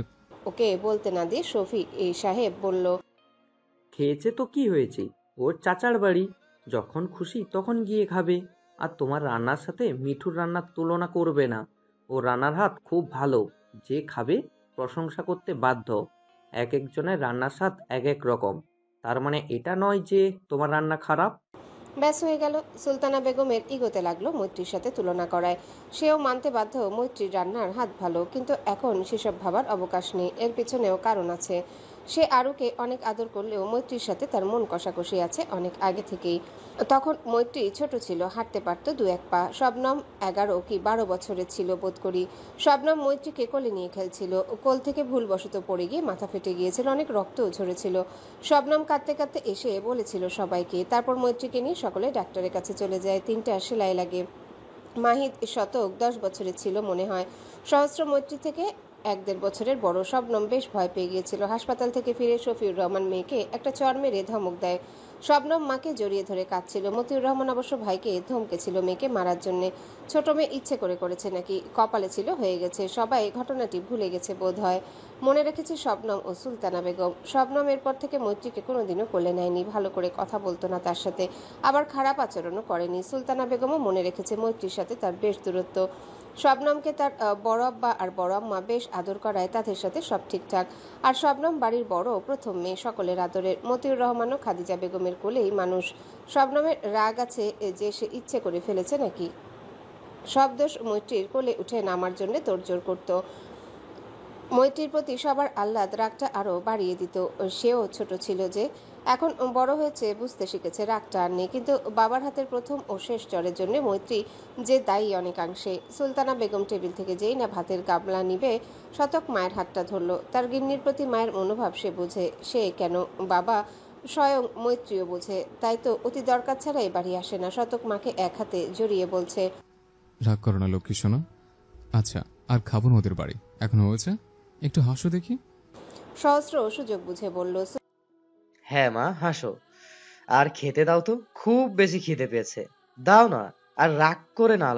ওকে বলতে না দিয়ে শফি সাহেব বলল, খেয়েছে তো কি হয়েছে, ওর চাচার বাড়ি, যখন খুশি তখন গিয়ে খাবে। আর তোমার রান্নার সাথে মিঠুর রান্নার তুলনা করবে না। ও রান্নার হাত খুব ভালো, যে খাবে প্রশংসা করতে বাধ্য। এক একজনের রান্নার স্বাদ এক এক রকম, তার মানে এটা নয় যে তোমার রান্না খারাপ। ব্যাস হয়ে গেল। সুলতানা বেগমের ইগোতে লাগলো মৈত্রীর সাথে তুলনা করায়। সেও মানতে বাধ্য মৈত্রীর রান্নার হাত ভালো, কিন্তু এখন সেসব ভাবার অবকাশ নেই। এর পিছনেও কারণ আছে। সে আরুকে অনেক আদর করলেও মৈত্রীর সাথে তার মন কষাকষি আছে অনেক আগে থেকেই। তখন মৈত্রী ছোট ছিল, হাঁটতে পারত দু এক পা। শবনম 11 কি 12 বছরের ছিল বোধ করি। শবনম মৈত্রীকে কোলে নিয়ে খেলছিল। কোল থেকে ভুলবশত পড়ে গিয়ে মাথা ফেটে গিয়েছিল, অনেক রক্তও ঝরেছিল। শবনম কাঁদতে কাঁদতে এসে বলেছিল সবাইকে। তারপর মৈত্রীকে নিয়ে সকলে ডাক্তারের কাছে চলে যায়। 3টা সেলাই লাগে। মাহিদ শতক 10 বছরের ছিল মনে হয়। সহস্র মৈত্রী থেকে 1-1.5 বছরের বড়। শবনম বেশ ভয় পেয়ে গিয়েছিল। হাসপাতাল থেকে ফিরে শফিউর রহমান মেয়েকে একটা চড় মেরে ধমক দেয়। শবনম মাকে জড়িয়ে ধরে কাঁদছিল। মতিউর রহমান অবশ্য ভাইকে ধমকেছিল মেয়েকে মারার জন্য। ছোট মেয়ে ইচ্ছে করে করেছে নাকি, কপালে ছিল হয়ে গেছে। সবাই ঘটনাটি ভুলে গেছে বোধ হয়। মনে রেখেছে শবনম ও সুলতানা বেগম। শবনম এরপর থেকে মৈত্রীকে কোনোদিনও কোলে নেয়নি, ভালো করে কথা বলতো না তার সাথে, আবার খারাপ আচরণও করেনি। সুলতানা বেগমও মনে রেখেছে মৈত্রীর সাথে তার বেশ দূরত্ব। শবনমকে তার বড় আব্বা আর বড় আম্মা বেশ আদর করায় তাদের সাথে সব ঠিকঠাক। আর শবনম বাড়ির বড়, প্রথম মেয়ে, সকলের আদরের। মতিউর রহমানও খাদিজা বেগমের কোলেই মানুষ। শবনমের রাগ আছে যে সে ইচ্ছে করে ফেলেছে নাকি? সব দোষ মৈত্রীর। কোলে উঠে নামার জন্য তোড়জোড় করত। মৈত্রীর প্রতি সবার আহ্লাদ রাগটা আরও বাড়িয়ে দিত। সেও ছোট ছিল যে, এখন বড় হয়েছে, বুঝতে শিখেছে রাগটা আর নেই। কিন্তু বাবার হাতের প্রথম ও শেষ জ্বরের জন্য মৈত্রী যে দায়ী অনেকাংশে। সুলতানা বেগম টেবিল থেকে যেই না ভাতের গামলা নিবে, শতক মায়ের হাতটা ধরল। তার গিন্নির প্রতি মায়ের মনোভাব সে বোঝে। সে কেন, বাবা স্বয়ং মৈত্রীও বোঝে। তাই তো অতি দরকার ছাড়াই বাড়ি আসে না। শতক মাকে এক হাতে জড়িয়ে বলছে, রাগ করো না লক্ষ্মী সোনা। আচ্ছা, আর খাবো না ওদের বাড়ি, এখনো হয়েছে, একটু হাসো দেখি। সহস্র সুযোগ বুঝে বলল, হ্যাঁ মা, হাসো। আর খেতে দাও তো, খুব বেশি খিদে পেয়েছে। দাও না। আর রাগ করে না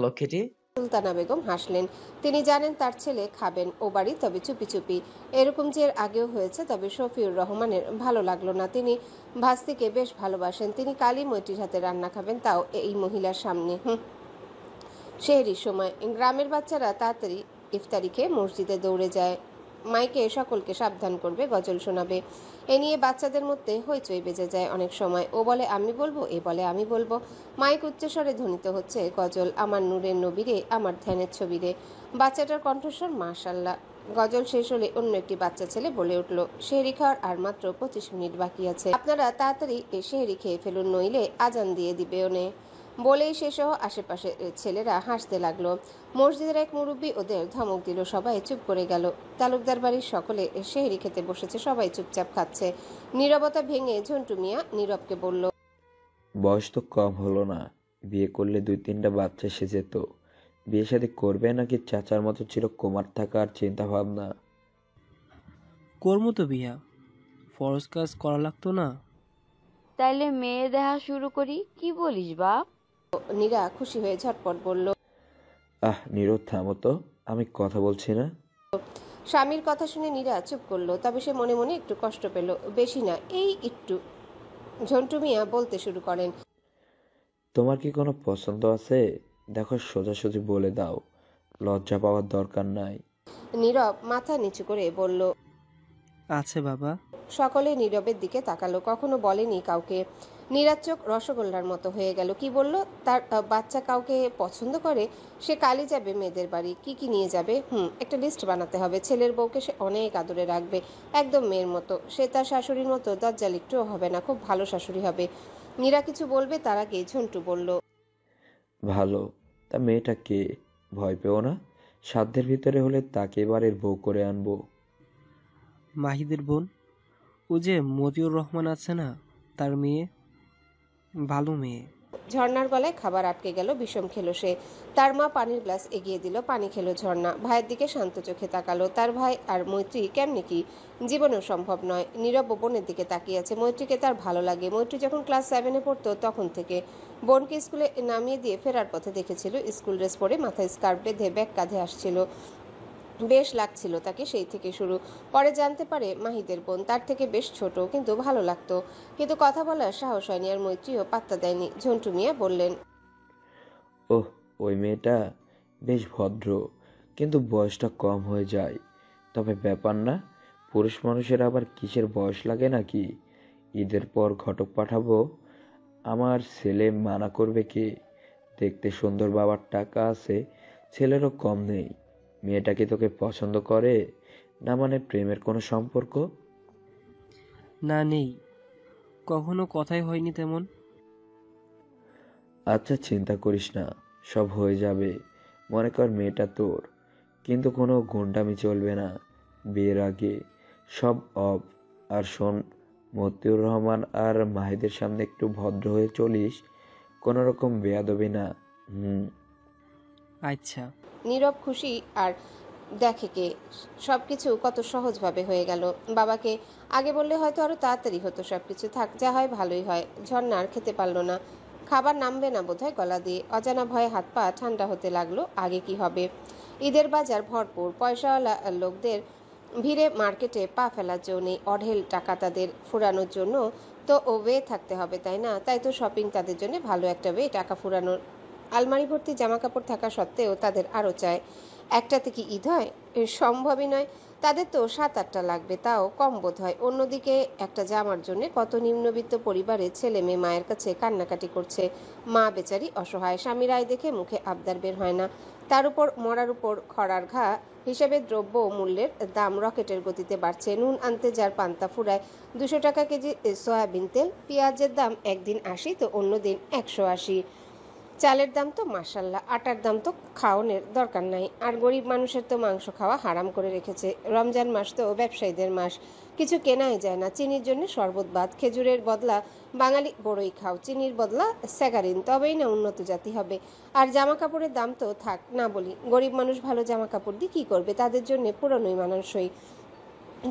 লক্ষ্মীটি। সুলতানা বেগম হাসলেন। তিনি জানেন তার ছেলে খাবেন ও বাড়ি, তবে চুপি চুপি। এরকম যে এর আগেও হয়েছে, তবে শফিউর রহমানের ভালো লাগলো না। তিনি ভাস্তিকে বেশ ভালোবাসেন। তিনি কালই মৈত্রীর হাতে রান্না খাবেন, তাও এই মহিলার সামনে। সেহরির সময় গ্রামের বাচ্চারা তাড়াতাড়ি ইফতারি খেয়ে মসজিদে দৌড়ে যায়। মাইকে সকলকে সাবধান করবে, গজল শোনাবে। এ নিয়ে বাচ্চাদের মধ্যে হইচই বেজে যায় অনেক সময়। ও বলে আমি বলবো, এ বলে আমি বলবো। মাইক উচ্চস্বরে ধ্বনিত হচ্ছে গজল, আমার নূরের নবীরে, আমার ধ্যানের ছবিরে। বাচ্চাটার কণ্ঠস্বর মাশাল্লাহ। গজল শেষ হলে অন্য একটি বাচ্চা ছেলে বলে উঠল, সেহরি খাওয়ার আর মাত্র 25 মিনিট বাকি আছে, আপনারা তাড়াতাড়ি সেহরি খেয়ে ফেলুন, নইলে আজান দিয়ে দিবে ওনে। বলেই সে সহ আশেপাশে ছেলেরা হাসতে লাগলো। মসজিদের এক মুরব্বী ওদের ধমক দিল, সবাই চুপ করে গেল। তালুকদার বাড়ির সকলে সেহরি খেতে বসেছে, সবাই চুপচাপ খাচ্ছে। নীরবতা ভেঙে ঝন্টু মিয়া নীরবকে বলল, বয়স তো কম হলো না, বিয়ে করলে 2-3টা বাচ্চা এসে যেত। বিয়ে শাদী করবে নাকি চাচার মতো ছিল কুমার থাকার চিন্তা ভাবনা? কর্ম তো বিয়া, ফরজ কাজ করা লাগতো না? তাইলে মেয়ে দেখা শুরু করি, কি বলিস বাপ? নীরা খুশি হয়ে ঝটপট বলল, নীরব থামো তো, আমি কথা বলছি না। স্বামীর কথা শুনে নীরা চুপ করলো, তবে সে মনে মনে একটু কষ্ট পেল, বেশি না, এই একটু। ঝন্টু মিয়া বলতে শুরু করেন, তোমার কি কোনো পছন্দ আছে? দেখো, সোজাসুজি বলে দাও, লজ্জা পাওয়ার দরকার নাই। নীরব মাথা নিচু করে বলল, আছে বাবা। সকলে নীরবের দিকে তাকালো, কখনো বলেনি কাউকে। নীরার চোখ রসগোল্লার মতো হয়ে গেল। কি বলল? তার বাচ্চা কাউকে পছন্দ করে? সে কালই যাবে মেয়েদের বাড়ি, কি কি নিয়ে যাবে? একটা লিস্ট বানাতে হবে। ছেলের বউকে সে অনেক আদরে রাখবে, একদম মেয়ের মতো। সে তার শাশুড়ির মতো দজ্জাল একটুও হবে না, খুব ভালো শাশুড়ি হবে। নীরা কিছু বলবে তার আগে ঝন্টু বলল, ভালো, তা মেয়েটা কে? ভয় পেও না, সাধ্যের ভিতরে হলে তাকে এবারের বউ করে আনবো। মাহিদের বোন, ও যে মতিউর রহমান আছে না, তার মেয়ে, ভালো মেয়ে। ঝর্ণার গলায় খাবার আটকে গেল, বিষম খেলো সে। তার মা পানির গ্লাস এগিয়ে দিল, পানি খেলো ঝর্ণা। ভাইয়ের দিকে শান্ত চোখে তাকালো। তার ভাই আর মৈত্রী কেমনে কি জীবনেও সম্ভব নয়। নীরব বোনের দিকে তাকিয়ে আছে। মৈত্রীকে তার ভালো লাগে। মৈত্রী যখন ক্লাস 7-এ পড়তো তখন থেকে। বোনকে স্কুলে নামিয়ে দিয়ে ফেরার পথে দেখেছিল, স্কুল ড্রেস পরে, মাথায় স্কার্ফ বেঁধে ব্যাগ কাঁধে আসছিল। বেশ লাগছিল তাকে সেই থেকে শুরু। পরে জানতে পারে মাহিদের বোন, তার থেকে বেশ ছোট, কিন্তু ভালো লাগতো। কিন্তু কথা বলার সাহস হয়নি, আর মৈত্রীও পাত্তা দেয়নি। ঝন্টু মিয়া বললেন, ওহ, ওই মেয়েটা বেশ ভদ্র, কিন্তু বয়সটা কম হয়ে যায়। তবে ব্যাপার না, পুরুষ মানুষের আবার কিসের বয়স লাগে নাকি? ঈদের পর ঘটক পাঠাবো, আমার ছেলে মানা করবে কে? দেখতে সুন্দর, বাবার টাকা আছে, ছেলেরও কম নেই। মেয়েটা কি তোকে পছন্দ করে? না মানে প্রেমের কোনো সম্পর্ক? না, নেই, কখনো কথাই হয়নি তেমন। আচ্ছা, চিন্তা করিস না, সব হয়ে যাবে। মনে কর মেয়েটা তোর, কিন্তু কোনো গুন্ডামি চলবে না বিয়ের আগে, সব অফ। আর শোন, মতিউর রহমান আর মাহিদের সামনে একটু ভদ্র হয়ে চলিস, কোনো রকম বেয়াদবি না। আচ্ছা। নীরব খুশি, আর দেখে কে সবকিছু কত সহজভাবে হয়ে গেল। বাবাকে আগে বললে হয়তো আরো তাড়াতাড়ি হতো সবকিছু। থাক, যা হয় ভালোই হয়। ঝর্ণা আর খেতে পারলো না, খাবার নামবে না বোধহয় গলা দিয়ে। অজানা ভয়ে হাত পা ঠান্ডা হতে লাগলো। আগে কি হবে? ঈদের বাজার ভরপুর, পয়সাওয়ালা লোকদের ভিড়ে মার্কেটে পা ফেলার জন্য নেই। অঢেল টাকা তাদের ফুরানোর জন্য তো ওয়ে থাকতে হবে, তাই না? তাই তো শপিং তাদের জন্য ভালো একটা ওয়ে টাকা ফুরানোর। আলমারি ভর্তি জামা কাপড় থাকা সত্ত্বেও তাদের আরও চায়। একটাতে কি ঈদ হয়? সম্ভবই নয়। তাদের তো 7-8টা লাগবে, তাও কম বোধ হয়। অন্যদিকে একটা জামার জন্য কত নিম্নবিত্ত পরিবারের ছেলে মেয়ে মায়ের কাছে কান্নাকাটি করছে। মা বেচারি অসহায়, স্বামীর আয় দেখে মুখে আবদার বের হয় না। তার উপর মরার উপর খরার ঘা হিসেবে দ্রব্য মূল্যের দাম রকেটের গতিতে বাড়ছে। নুন আনতে যার পান্তা ফুরায় 200 টাকা কেজি সয়াবিন তেল, পেঁয়াজের দাম একদিন 80 তো অন্যদিন 180। চালের দাম তো মাশাল্লাহ, আটার দাম তো খাওয়ানোর দরকার নাই। আর গরিব মানুষের তো মাংস খাওয়া হারাম করে রেখেছে। রমজান মাস তো ব্যবসায়ীদের মাস, কিছু কেনাই যায় না। চিনির জন্য শরবত বাদ, খেজুরের বদলা বাঙালি বড়ই খাও, চিনির বদলা স্যাগারিন, তবেই না উন্নত জাতি হবে। আর জামা কাপড়ের দাম তো থাক না বলি, গরিব মানুষ ভালো জামা কাপড় দিয়ে কী করবে? তাদের জন্য পুরনোই মানানসই।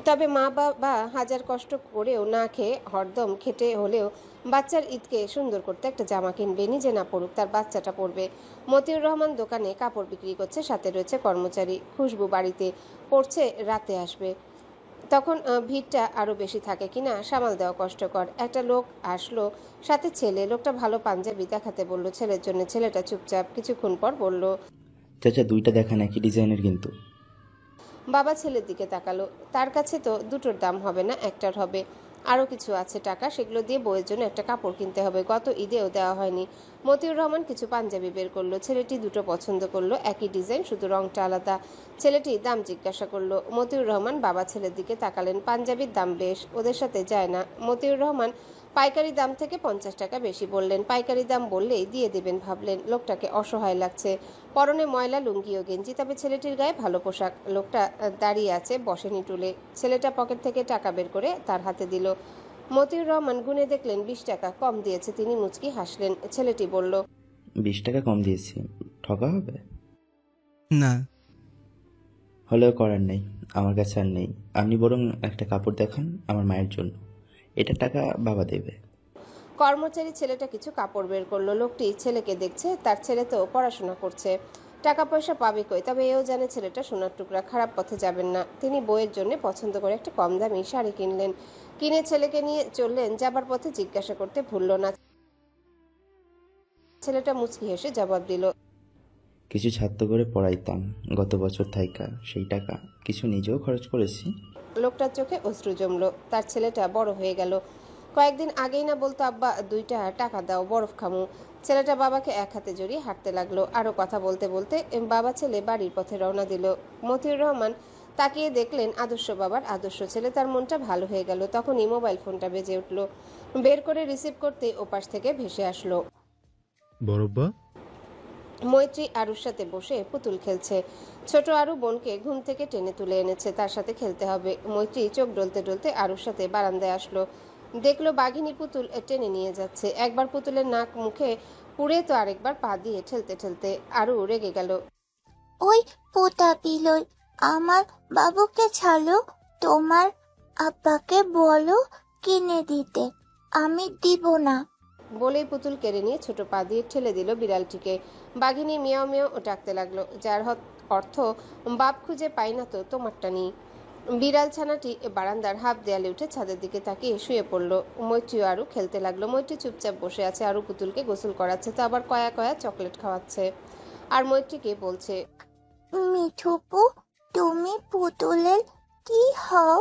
তবে মা বাবা হাজার কষ্ট করেও না খেয়ে হরদম খেটে হলেও বাচ্চার ঈদকে সুন্দর করতে একটা জামা কিনবে। নিজে না পড়ুক, তার বাচ্চাটা পড়বে। মতিউর রহমান দোকানে কাপড় বিক্রি করছে, সাথে রয়েছে কর্মচারী। খুশবু বাড়িতে পড়ছে, রাতে আসবে, তখন ভিড়টা আরও বেশি থাকে কিনা সামাল দেওয়া কষ্টকর। একটা লোক আসলো, সাথে ছেলে। লোকটা ভালো পাঞ্জাবি দেখাতে বলল ছেলের জন্য। ছেলেটা চুপচাপ, কিছুক্ষণ পর বলল, চাচা, 2টা দেখান, একই ডিজাইনের কিন্তু। বাবা ছেলের দিকে তাকালো। তার কাছে তো দুটোর দাম হবে না, একটার হবে। আরও কিছু আছে টাকা, সেগুলো দিয়ে বউয়ের জন্য একটা কাপড় কিনতে হবে, গত ঈদেও দেওয়া হয়নি। মতিউর রহমান কিছু পাঞ্জাবি বের করলো। ছেলেটি দুটো পছন্দ করলো, একই ডিজাইন, শুধু রংটা আলাদা। ছেলেটি দাম জিজ্ঞাসা করলো। মতিউর রহমান বাবা ছেলের দিকে তাকালেন। পাঞ্জাবির দাম বেশ, ওদের সাথে যায় না। মতিউর রহমান পাইকারি দাম থেকে 50 টাকা বেশি বললেন। পাইকারি দাম বললেই দিয়ে দেবেন ভাবলেন। লোকটাকে অসহায় লাগছে, পরনে ময়লা লুঙ্গি ও গেঞ্জি, তবে ছেলেটির গায়ে ভালো পোশাক। লোকটা দাঁড়িয়ে আছে, বসেনি টুলে। ছেলেটা পকেট থেকে টাকা বের করে তার হাতে দিল। মতিউর রহমান গুনে দেখলেন 20 টাকা কম দিয়েছে। তিনি মুচকি হাসলেন। ছেলেটি বলল, 20 টাকা কম দিয়েছি, ঠকা হবে? না। হলেও করার নেই, আমার কাছে আর নেই। আপনি বরং একটা কাপড় দেখান আমার মায়ের জন্য, এটা টাকা বাবা দেবে। কর্মচারী ছেলেটা কিছু কাপড় বের করলো। লোকটি ছেলেকে দেখছে, তার ছেলে তো পড়াশোনা করছে, টাকা পয়সা পাবে কই। তবে এও জানে ছেলেটা সোনার টুকরা, খারাপ পথে যাবেন না। তিনি বইয়ের জন্য পছন্দ করে একটা কম দামি শাড়ি কিনলেন। কিনে ছেলেকে নিয়ে চললেন। যাবার পথে জিজ্ঞাসা করতে ভুলল না। ছেলেটা মুচকি হেসে জবাব দিল, কিছু ছাত্র করে পড়াইতাম গত বছর থাইকা, সেই টাকা কিছু নিজেও খরচ করেছি। লোকটার চোখে অশ্রু জমলো। তার ছেলেটা বড় হয়ে গেল। কয়েকদিন আগেই না বলতো, আব্বা 2টা টাকা দাও, বরফ খামু। ছেলেটা বাবাকে এক হাতে জড়িয়ে হাঁটতে লাগলো। আরো কথা বলতে বলতে বাবা ছেলে বাড়ির পথে রওনা দিল। মতিউর রহমান তাকিয়ে দেখলেন আদর্শ বাবার আদর্শ ছেলে। তার মনটা ভালো হয়ে গেল। তখনই মোবাইল ফোনটা বেজে উঠলো। বের করে রিসিভ করতে ওপাশ থেকে ভেসে আসলো বড়ব্বা। মৈত্রী আরুর সাথে বসে পুতুল খেলছে। ছোট আরু বোনকে ঘুম থেকে টেনে তুলে এনেছে, তার সাথে খেলতে হবে। মৈত্রী চোখ ডলতে ডলতে আরুর সাথে বারান্দায় আসলো। দেখলো বাঘিনী পুতুল টেনে নিয়ে যাচ্ছে। একবার পুতুলের নাক মুখে পুড়ে তো আরেকবার পা দিয়ে ঠেলতে ঠেলতে। আরু রেগে গেল। ওই পোতা বিলই, আমার বাবুকে ছাড়ো, তোমার আব্বাকে বলো কিনে দিতে, আমি দিব না। বলেই পুতুল কেড়ে নিয়ে ছোট পা দিয়ে ঠেলে দিল বিড়ালটিকে। বাঘিনী মিয়াও মিয়াও ডাকতে লাগলো, যার অর্থ বাপ খুঁজে পাই না তো তোমারটা নেই। বিড়াল ছানাটি বারান্দার হাফ দেয়ালে উঠে ছাদের দিকে তাকিয়ে শুয়ে পড়লো। মৈত্রী আরু খেলতে লাগলো। মৈত্রী চুপচাপ বসে আছে। আরু পুতুলকে গোসল করাচ্ছে, তো আবার কয়া কয়া চকলেট খাওয়াচ্ছে। আর মৈত্রীকে বলছে, মিঠুপু, তুমি পুতুলের কি হও?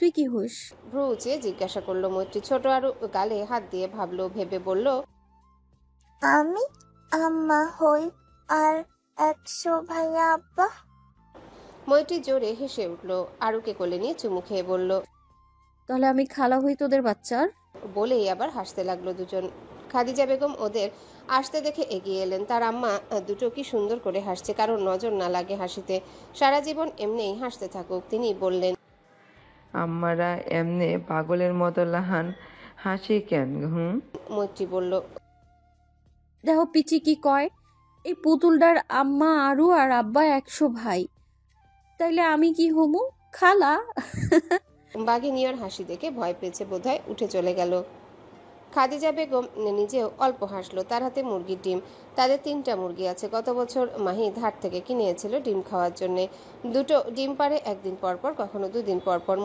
তুই কি হোস? ভ্রু উঁচিয়ে জিজ্ঞাসা করলো মৈত্রী। ছোট আরু গালে হাত দিয়ে ভাবলো, ভেবে বলল, আমি আম্মা হই, আর 100 ভাইয়া আব্বা। মৈত্রী জোরে হেসে উঠলো। আরুকে কোলে নিয়ে চুমু খেয়ে বলল, তাহলে আমি খালা হই তোদের বাচ্চার? বলেই আবার হাসতে লাগলো দুজন। খাদিজা বেগম ওদের আসতে দেখে এগিয়ে এলেন। তার আম্মা দুটো কি সুন্দর করে হাসছে, কারোর নজর না লাগে হাসিতে। সারা জীবন এমনিই হাসতে থাকুক। তিনি বললেন, আমারা এমনে পাগলের মতো লাহান হাসি কেন? মৈত্রী বলল, দেখো পিচি কি কয়, এই পুতুলটার আম্মা আরু আর আব্বা 100 ভাই, তাইলে আমি কি হমু? খালা। বাঘিনীর হাসি দেখে ভয় পেয়েছে বোধহয়, উঠে চলে গেল। খাদিজা বেগম নিজেও অল্প হাসলো। তার হাতে মুরগির ডিম। তাদের 3টা মুরগি আছে। গত বছর মাহিদ হাট থেকে কিনে এনেছিল ডিম খাওয়ার জন্য। দুটো ডিম পারে একদিন পর পর, কখনো 2 দিন পর পর।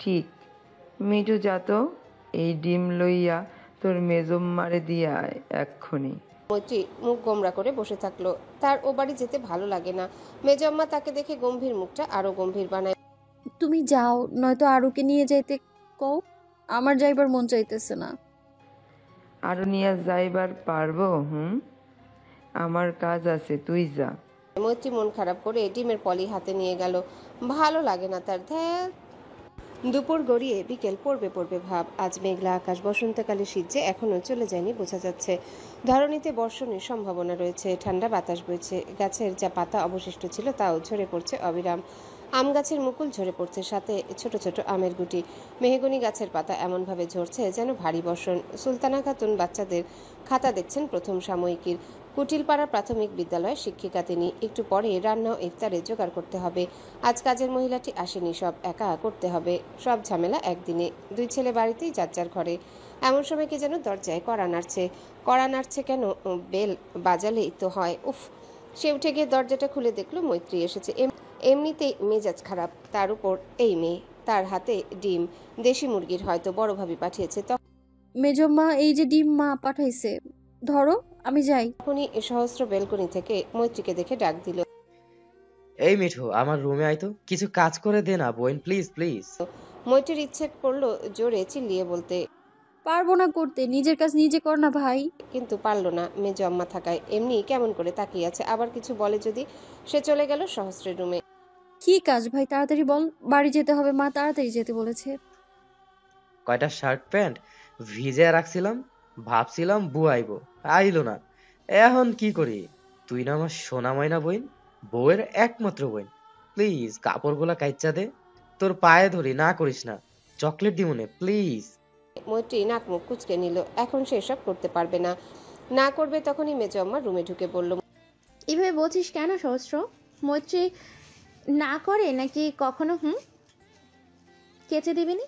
ঠিক, মিঠু যাত, এই ডিম লইয়া তোর মেজম্মারে দিয়া এক্ষুনি। মৈত্রী মুখ গোমরা করে বসে থাকলো। তার ও বাড়ি যেতে ভালো লাগে না। মেজম্মা তাকে দেখে গম্ভীর মুখটা আরো গম্ভীর বানায়। তুমি যাও, নয়তো আরুকে নিয়ে যাইতে কও, আমার যাইবার মন চাইতেছে না। আরো নিয়ে যাইবার পারবো? আমার কাজ আছে, তুই যা। মৈত্রী মন খারাপ করে ডিমের পলি হাতে নিয়ে গেল। ভালো লাগে না তার। দুপুর গড়িয়ে বিকেল পড়বে পড়বে ভাব। আজ মেঘলা আকাশ, বসন্তকালে শীত যে এখনো চলে যায়নি বোঝা যাচ্ছে। ধরণীতে বর্ষণের সম্ভাবনা রয়েছে। ঠান্ডা বাতাস বইছে। গাছের যা পাতা অবশিষ্ট ছিল তাও ঝরে পড়ছে অবিরাম। আম গাছের মুকুল ঝরে পড়ছে, সাথে ছোট ছোট আমের গুটি। মেহগনি গাছের পাতা এমনভাবে ঝরছে যেন ভারী বর্ষণ। সুলতানা খাতুন বাচ্চাদের খাতা দেখছেন প্রথম সাময়িকীর। কুটিলপাড়া প্রাথমিক বিদ্যালয়ের শিক্ষিকা তিনি। একটু পরে রান্না ও ইফতারে জোগাড় করতে হবে। আজ কাজের মহিলাটি আসেনি, সব একা করতে হবে। সব ঝামেলা একদিনে। 2 ছেলে বাড়িতেই যার যার ঘরে। এমন সময় কি যেন দরজায় কড়া নাড়ছে। কড়া নাড়ছে কেন? বেল বাজালেই তো হয়। উফ! সে উঠে গিয়ে দরজাটা খুলে দেখলো মৈত্রী এসেছে। এমনিতেই মেজাজ খারাপ, তার উপর এই মেয়ে। তার হাতে ডিম, দেশি মুরগির, হয়তো বড় ভাবি পাঠিয়েছে। মেজম্মা এই যে ডিম মা পাঠাইছে, ধরো, আমি যাই। তখনই সহস্র বেলকনি থেকে মৈত্রীকে দেখে ডাক দিল, এই মিঠু, আমার রুমে আয় তো, কিছু কাজ করে দে না বোন, প্লিজ প্লিজ। মৈত্রীর ইচ্ছে করলো জোরে চিল্লিয়ে বলতে, পারবো না করতে, নিজের কাজ নিজে কর না ভাই। কিন্তু পারলো না। মেজো আম্মা থাকায় এমনি কেমন করে তাকিয়ে আছে। আবার কিছু বলে যদি। সে চলে গেল সহস্রের রুমে। কি কাজ ভাই, তাড়াতাড়ি বল, বাড়ি যেতে হবে, মা তাড়াতাড়ি যেতে বলেছে। কয়টা শার্ট প্যান্ট ভিজে রাখছিলাম, ভাবছিলাম বউ আইবো, আইলো না। এখন কি করি? তুই না আমার সোনা ময়না বোন, বউয়ের একমাত্র বোন। প্লিজ কাপড়গুলা কাইচ্চা দে, তোর পায়ে ধরি, না করিস না। চকলেট দিমুনে প্লিজ। মৈত্রী নাক মুখ কুচকে নিল। এখন সে এসব করতে পারবে না, না করবে তখনই মেজো আম্মা রুমে ঢুকে বলল, এভাবে বলছিস কেন সহস্র? মৈত্রী না করে নাকি কখনো? কেচে দিবিনি?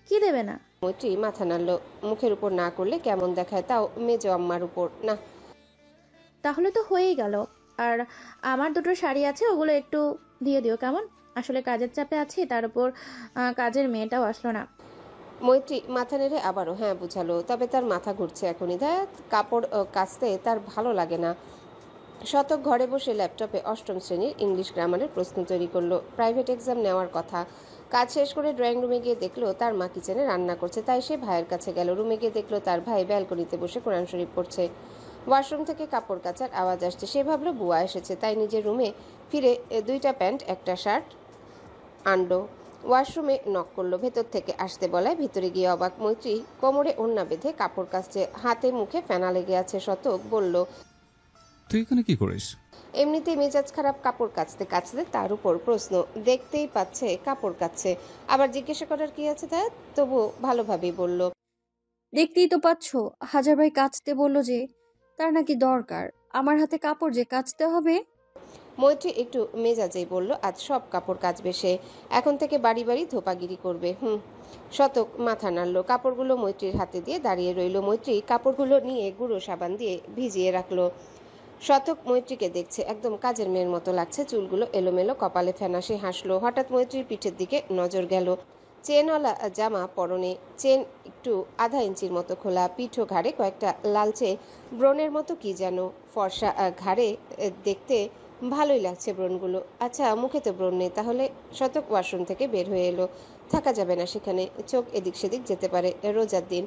কি দেবে না? মৈত্রী মাথা নাড়ল। মুখের উপর না করলে কেমন দেখায়, তাও মেজো আম্মার উপর না। তাহলে তো হয়েই গেল। আর আমার দুটো শাড়ি আছে, ওগুলো একটু দিয়ে দিও কেমন? আসলে কাজের চাপে আছি, তার উপর কাজের মেয়েটাও আসলো না। মৈত্রী মাথা নেড়ে আবারও হ্যাঁ বুঝালো, তবে তার মাথা ঘুরছে এখনই। কাপড় কাচতে তার ভালো লাগে না। শতক ঘরে বসে ল্যাপটপে অষ্টম শ্রেণীর ইংলিশ গ্রামারের প্রশ্ন তৈরি করলো। প্রাইভেট এক্সাম নেওয়ার কথা। কাজ শেষ করে ড্রয়িং রুমে গিয়ে দেখলো তার মা কিচেনে রান্না করছে, তাই সে ভাইয়ের কাছে গেল। রুমে গিয়ে দেখলো তার ভাই ব্যালকনিতে বসে কোরআন শরীফ পড়ছে। ওয়াশরুম থেকে কাপড় কাচার আওয়াজ আসছে। সে ভাবলো বুয়া এসেছে, তাই নিজের রুমে ফিরে 2টা প্যান্ট একটা শার্ট আনলো। ওয়াশরুমে নক করলো। ভেতর থেকে আসতে বলায় ভিতরে গিয়ে অবাক। মৈত্রী কোমরে ওড়না বেঁধে কাপড় কাচছে, হাতে মুখে ফেনা লেগে আছে। শতক বলল, তুই এখানে কি করিস? এমনিতেই মেজাজ খারাপ, কাপড় কাচতে কাচতে তার উপর প্রশ্ন। দেখতেই পাচ্ছে কাপড় কাচছে, আবার জিজ্ঞাসা করার কি আছে? তা তবু ভালোভাবেই বলল, দেখতেই তো পাচ্ছ, হাজার ভাই কাচতে বললো যে, তার নাকি দরকার। আমার হাতে কাপড় যে কাচতে হবে। মৈত্রী একটু মেজাজেই বলল, আজ সব কাপড় কাচবে সে, এখন থেকে বাড়ি বাড়ি ধোপাগিরি করবে। শতক মাথা নাড়ল। কাপড়গুলো মৈত্রীর হাতে দিয়ে দাঁড়িয়ে রইল। মৈত্রী কাপড়গুলো নিয়ে গুঁড়ো সাবান দিয়ে ভিজিয়ে রাখলো। শতক মৈত্রীকে দেখছে, একদম কাজের মেয়ের মতো লাগছে। চুলগুলো এলোমেলো, কপালে ফেনা। সে হাসলো। হঠাৎ মৈত্রীর পিঠের দিকে নজর গেল। চেনওয়ালা জামা পরনে, চেন একটু আধা ইঞ্চির মতো খোলা, পিঠো ঘাড়ে কয়েকটা লালচে ব্রণের মতো কি যেন ফর্সা ঘাড়ে। দেখতে ভালোই লাগছে ব্রণগুলো। আচ্ছা, মুখে তো ব্রণ নেই। তাহলে? শতক ওয়াশরুম থেকে বের হয়ে এলো। থাকা যাবে না সেখানে, চোখ এদিক সেদিক যেতে পারে। রোজার দিন।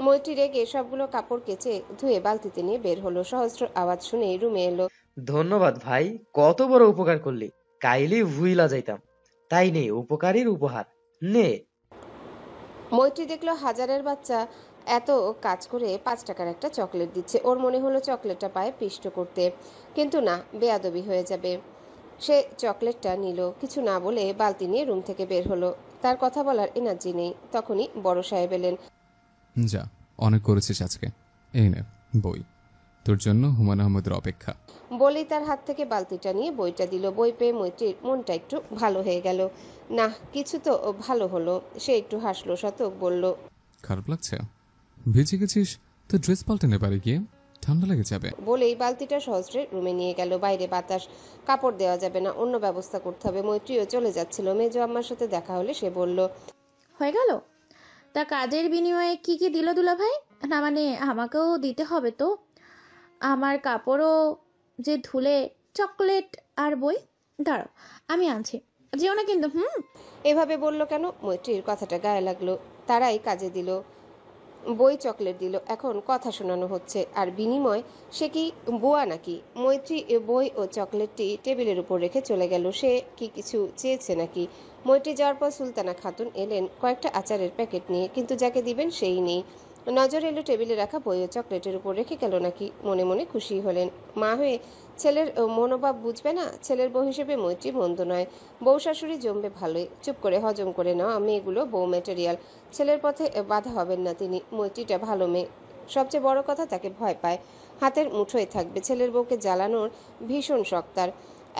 মৈত্রী রেগে সবগুলো কাপড় কেচে ধুয়ে বালতিতে নিয়ে বের হলো। সহস্র আওয়াজ শুনে রুমে এলো। ধন্যবাদ ভাই, কত বড় উপকার করলি। কাইলি ভুইলা যাইতাম। তাই নে উপকারীর উপহার, নে। মৈত্রী দেখলো হাজারের বাচ্চা এত কাজ করে 5 টাকার একটা চকলেট দিচ্ছে। ওর মনে হলো চকলেটটা পায়ে পিষ্ট করতে, কিন্তু না, বেয়াদবি হয়ে যাবে। সে চকলেটটা নিল, কিছু না বলে বালতি নিয়ে রুম থেকে বের হলো। তার কথা বলার এনার্জি নেই। তখনই বড় সাহেব এলেন। যা, অনেক করেছিস আজকে। এই নে বই, তোর জন্য হুমায়ুন আহমেদের অপেক্ষা। বলেই তার হাত থেকে বালতিটা নিয়ে বইটা দিল। বই পেয়ে মৈত্রীর মনটা একটু ভালো হয়ে গেল। না, কিছু তো ভালো হলো। সে একটু হাসলো। শতক বলল, খারাপ লাগছে? ভিজে গেছিস তো ড্রেস পাল্টে নে পারে গিয়ে, ঠান্ডা লেগে যাবে। বলেই বালতিটা সহস্রের রুমে নিয়ে গেল। বাইরে বাতাস, কাপড় দেওয়া যাবে না, অন্য ব্যবস্থা করতে হবে। মৈত্রীও চলে যাচ্ছিল। মেজো আম্মার সাথে দেখা হলে সে বলল, হয়ে গেল? তা কাজের বিনিময়ে কি কি দিল দুলা ভাই? না মানে আমাকেও দিতে হবে তো। আমার কাপড়ও যে ধুলে, চকলেট আর বই। দাঁড়াও, আমি আনছি, যেও না কিন্তু। এভাবে বলল কেন? মৈত্রীর কথাটা গায়ে লাগলো। তারাই কাজে দিল, বই চকলেট দিল। এখন কথা শোনানো হচ্ছে, আর বিনিময় সে কি বুয়া নাকি? মৈত্রী বই ও চকলেটটি টেবিলের উপর রেখে চলে গেল। সে কি কিছু চেয়েছে নাকি? মৈত্রী যাওয়ার পর সুলতানা খাতুন এলেন কয়েকটা আচারের প্যাকেট নিয়ে, কিন্তু যাকে দিবেন সেই নেই। নজর এলো টেবিলে রাখা বই ও চকলেটের উপর রেখে গেল নাকি। মনে মনে খুশি হলেন। মা হয়ে ছেলের মনোভাব বুঝবে না? ছেলের বউ হিসেবে মৈত্রী মন্দ নয়। বউ শাশুড়ি জমবে ভালোই। চুপ করে হজম করে নেওয়া মেয়েগুলো বউ ম্যাটেরিয়াল। ছেলের পথে বাধা হবেন না তিনি। মৈত্রীটা ভালো মেয়ে। সবচেয়ে বড় কথা, তাকে ভয় পায়। হাতের মুঠোয় থাকবে। ছেলের বউকে জ্বালানোর ভীষণ শখ তার।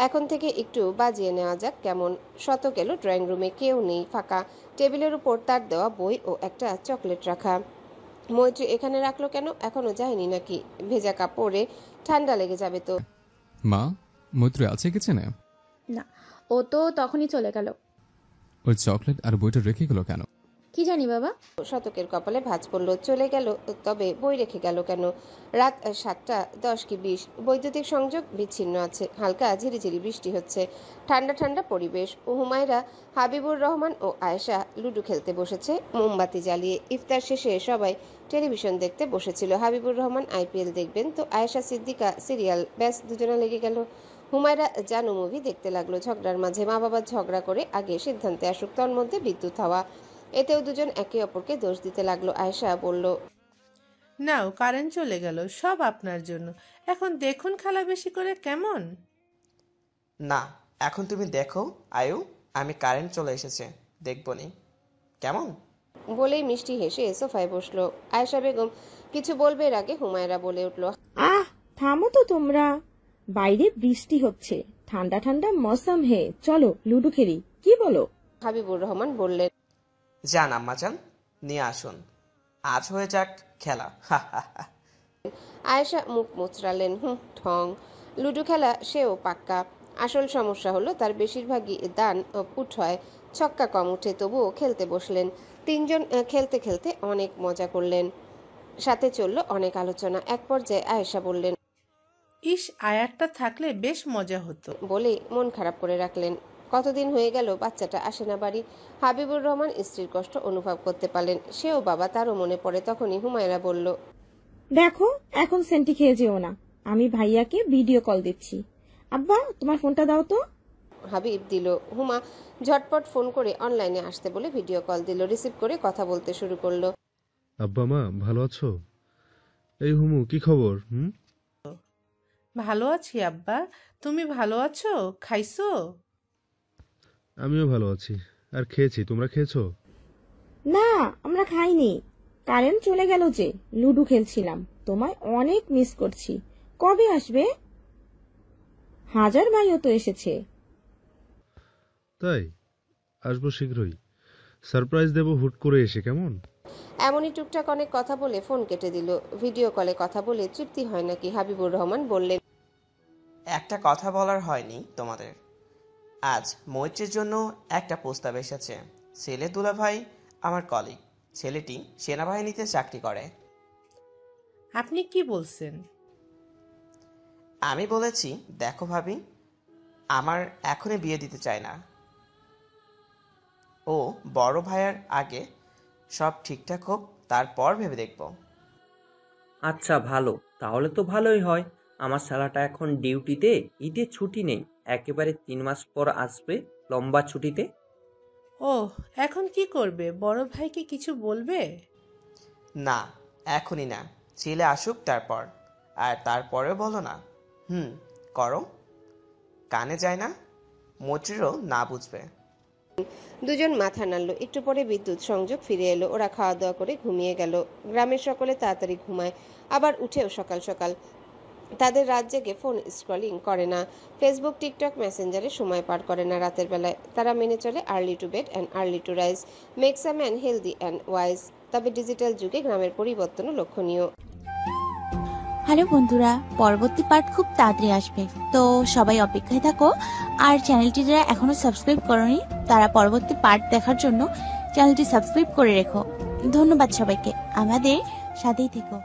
এখন থেকে একটু বাজিয়ে নেওয়া যাক কেমন। শতক এলো ড্রয়িং রুমে। কেউ নেই, ফাঁকা। টেবিলের উপর তার দেওয়া বই ও একটা চকলেট রাখা। মৈত্রী এখানে রাখলো কেন? এখনো যায়নি নাকি? ভেজা কাপড়ে ঠান্ডা লেগে যাবে তো। মা, মৈত্রী আছে কিচেনে? না, ও তো তখনই চলে গেল। ওই চকলেট আর বইটা রেখে গেল কেন? কি জানি বাবা। শতকের কপালে ভাঁজ পড়ল। চলে গেল, তবে বই রেখে গেল কেন? রাত 7টা 10 কি 20। বৈদ্যুতিক সংযোগ বিচ্ছিন্ন আছে। হালকা ঝিরিঝিরি বৃষ্টি হচ্ছে। ঠান্ডা ঠান্ডা পরিবেশ। হুমায়রা, হাবিবুর রহমান ও আয়েশা লুডো খেলতে বসেছে মোমবাতি জ্বালিয়ে। ইফতার শেষে সবাই টেলিভিশন দেখতে বসেছিল। হাবিবুর রহমান IPL দেখবেন, তো আয়েশা সিদ্দিকা সিরিয়াল। ব্যাস, দুজনে লেগে গেল। হুমায়রা জানু মুভি দেখতে লাগলো। ঝগড়ার মাঝে মা বাবার ঝগড়া করে আগে সিদ্ধান্তে আসুক, তন্মধ্যে বিদ্যুৎ হওয়া। এতেও দুজন একে অপরকে দোষ দিতে লাগলো। আয়েশা বলল, নাও, কারেন্ট চলে গেল, সব আপনার জন্য। এখন দেখুন খেলা বেশি করে কেমন। না, এখন তুমি দেখো আয়ু, আমি কারেন্ট চলে এসেছে, দেখবনি কেমন। বলেই মিষ্টি হেসে সোফায় বসলো। আয়েশা বেগম কিছু বলবে এর আগে হুমায়রা বলে উঠল, আহ থামো তো তোমরা, বাইরে বৃষ্টি হচ্ছে, ঠান্ডা ঠান্ডা মৌসুম হে, চলো লুডো খেলি, কি বলো? হাবিবুর রহমান বললেন, যান আম্মাজান, নিয়ে আসুন, আজ হয়ে যাক খেলা। হা হা হা। আয়েশা মুখ মুচড়ালেন। ঠং, লুডো খেলা সেও পাক্কা। আসল সমস্যা হলো তার বেশিরভাগই দান পুট হয়, ছক্কা কম উঠে, তবুও খেলতে বসলেন। তিনজন খেলতে খেলতে অনেক মজা করলেন, সাথে চলল অনেক আলোচনা। এক পর্যায়ে আয়েশা বললেন, ইস, আয়ারটা থাকলে বেশ মজা হতো। বলে মন খারাপ করে রাখলেন। কতদিন হয়ে গেল বাচ্চাটা আসে না বাড়ি। হাবিবুর রহমান স্ত্রীর কষ্ট অনুভব করতে পারলেন, সেও বাবা, তারও মনে পড়ে। তখনই হুমায়রা বলল, দেখো এখন সেন্টি খেয়ে যেও না, আমি ভাইয়াকে ভিডিও কল দিচ্ছি। আব্বা তোমার ফোনটা দাও তো। হাবিব দিল। হুমা ঝটপট ফোন করে অনলাইনে আসতে বলে ভিডিও কল দিল। রিসিভ করে কথা বলতে শুরু করলো। আব্বা মা ভালো আছো? এই হুমু, কি খবর? ভালো আছি আব্বা, তুমি ভালো আছো? খাইছো? আমিও ভালো আছি, আর খেয়েছি। তোমরা খেয়েছো? না আমরা খাইনি, কারেন্ট চলে গেল যে, লুডো খেলছিলাম। তোমায় অনেক মিস করছি। কবে আসবে? হাজার ভাইও তো এসেছে। তাই আসবো শীঘ্রই, সারপ্রাইজ দেবো হুট করে এসে, কেমন? এমনই টুকটাক অনেক কথা বলে ফোন কেটে দিল। ভিডিও কলে কথা বলে তৃপ্তি হয় নাকি? হাবিবুর রহমান বললেন, একটা কথা বলার হয়নি তোমাদের। আজ মৈত্রীর জন্য একটা প্রস্তাব এসেছে। ছেলে দুলাভাই আমার কলিগ, ছেলেটি সেনাবাহিনীতে চাকরি করে। আপনি কি বলছেন? আমি বলেছি, দেখো ভাবি, আমার এখনই বিয়ে দিতে চাই না। ও বড় ভাইয়ার আগে সব ঠিকঠাক হোক, তারপর ভেবে দেখব। আচ্ছা ভালো, তাহলে তো ভালোই হয়। আমার শালাটা এখন ডিউটিতে, ঈদে ছুটি নেই, একেবারে 3 মাস পর আসবে লম্বা ছুটিতে। ও এখন কি করবে? বড় ভাইকে কিছু বলবে? না, এখনই না, ছেলে আসুক তারপর। আর তারপরেও বলো না। করো, কানে যায় না, মৈত্রীরও না বুঝবে। দুজন মাথা নাড়ল। একটু পরে বিদ্যুৎ সংযোগ ফিরে এলো। ওরা খাওয়া দাওয়া করে ঘুমিয়ে গেল। গ্রামের সকলে তাড়াতাড়ি ঘুমায়, আবার উঠেও সকাল সকাল। তাদের রাত জেগে ফোন স্ক্রলিং করে না, ফেসবুক, টিকটক, মেসেঞ্জারে সময় পার করে না রাতের বেলায়। তারা মেনে চলে early to bed and early to rise makes a man healthy and wise. তবে ডিজিটাল যুগে গ্রামের পরিবর্তনও লক্ষণীয়। হ্যালো বন্ধুরা, পরবর্তী পার্ট খুব তাড়াতাড়ি আসবে, তো সবাই অপেক্ষায় থাকো। আর চ্যানেলটি যারা এখনো সাবস্ক্রাইব করোনি, তারা পরবর্তী পার্ট দেখার জন্য চ্যানেলটি সাবস্ক্রাইব করে রেখো। ধন্যবাদ সবাইকে, আমাদের সাথেই থেকো।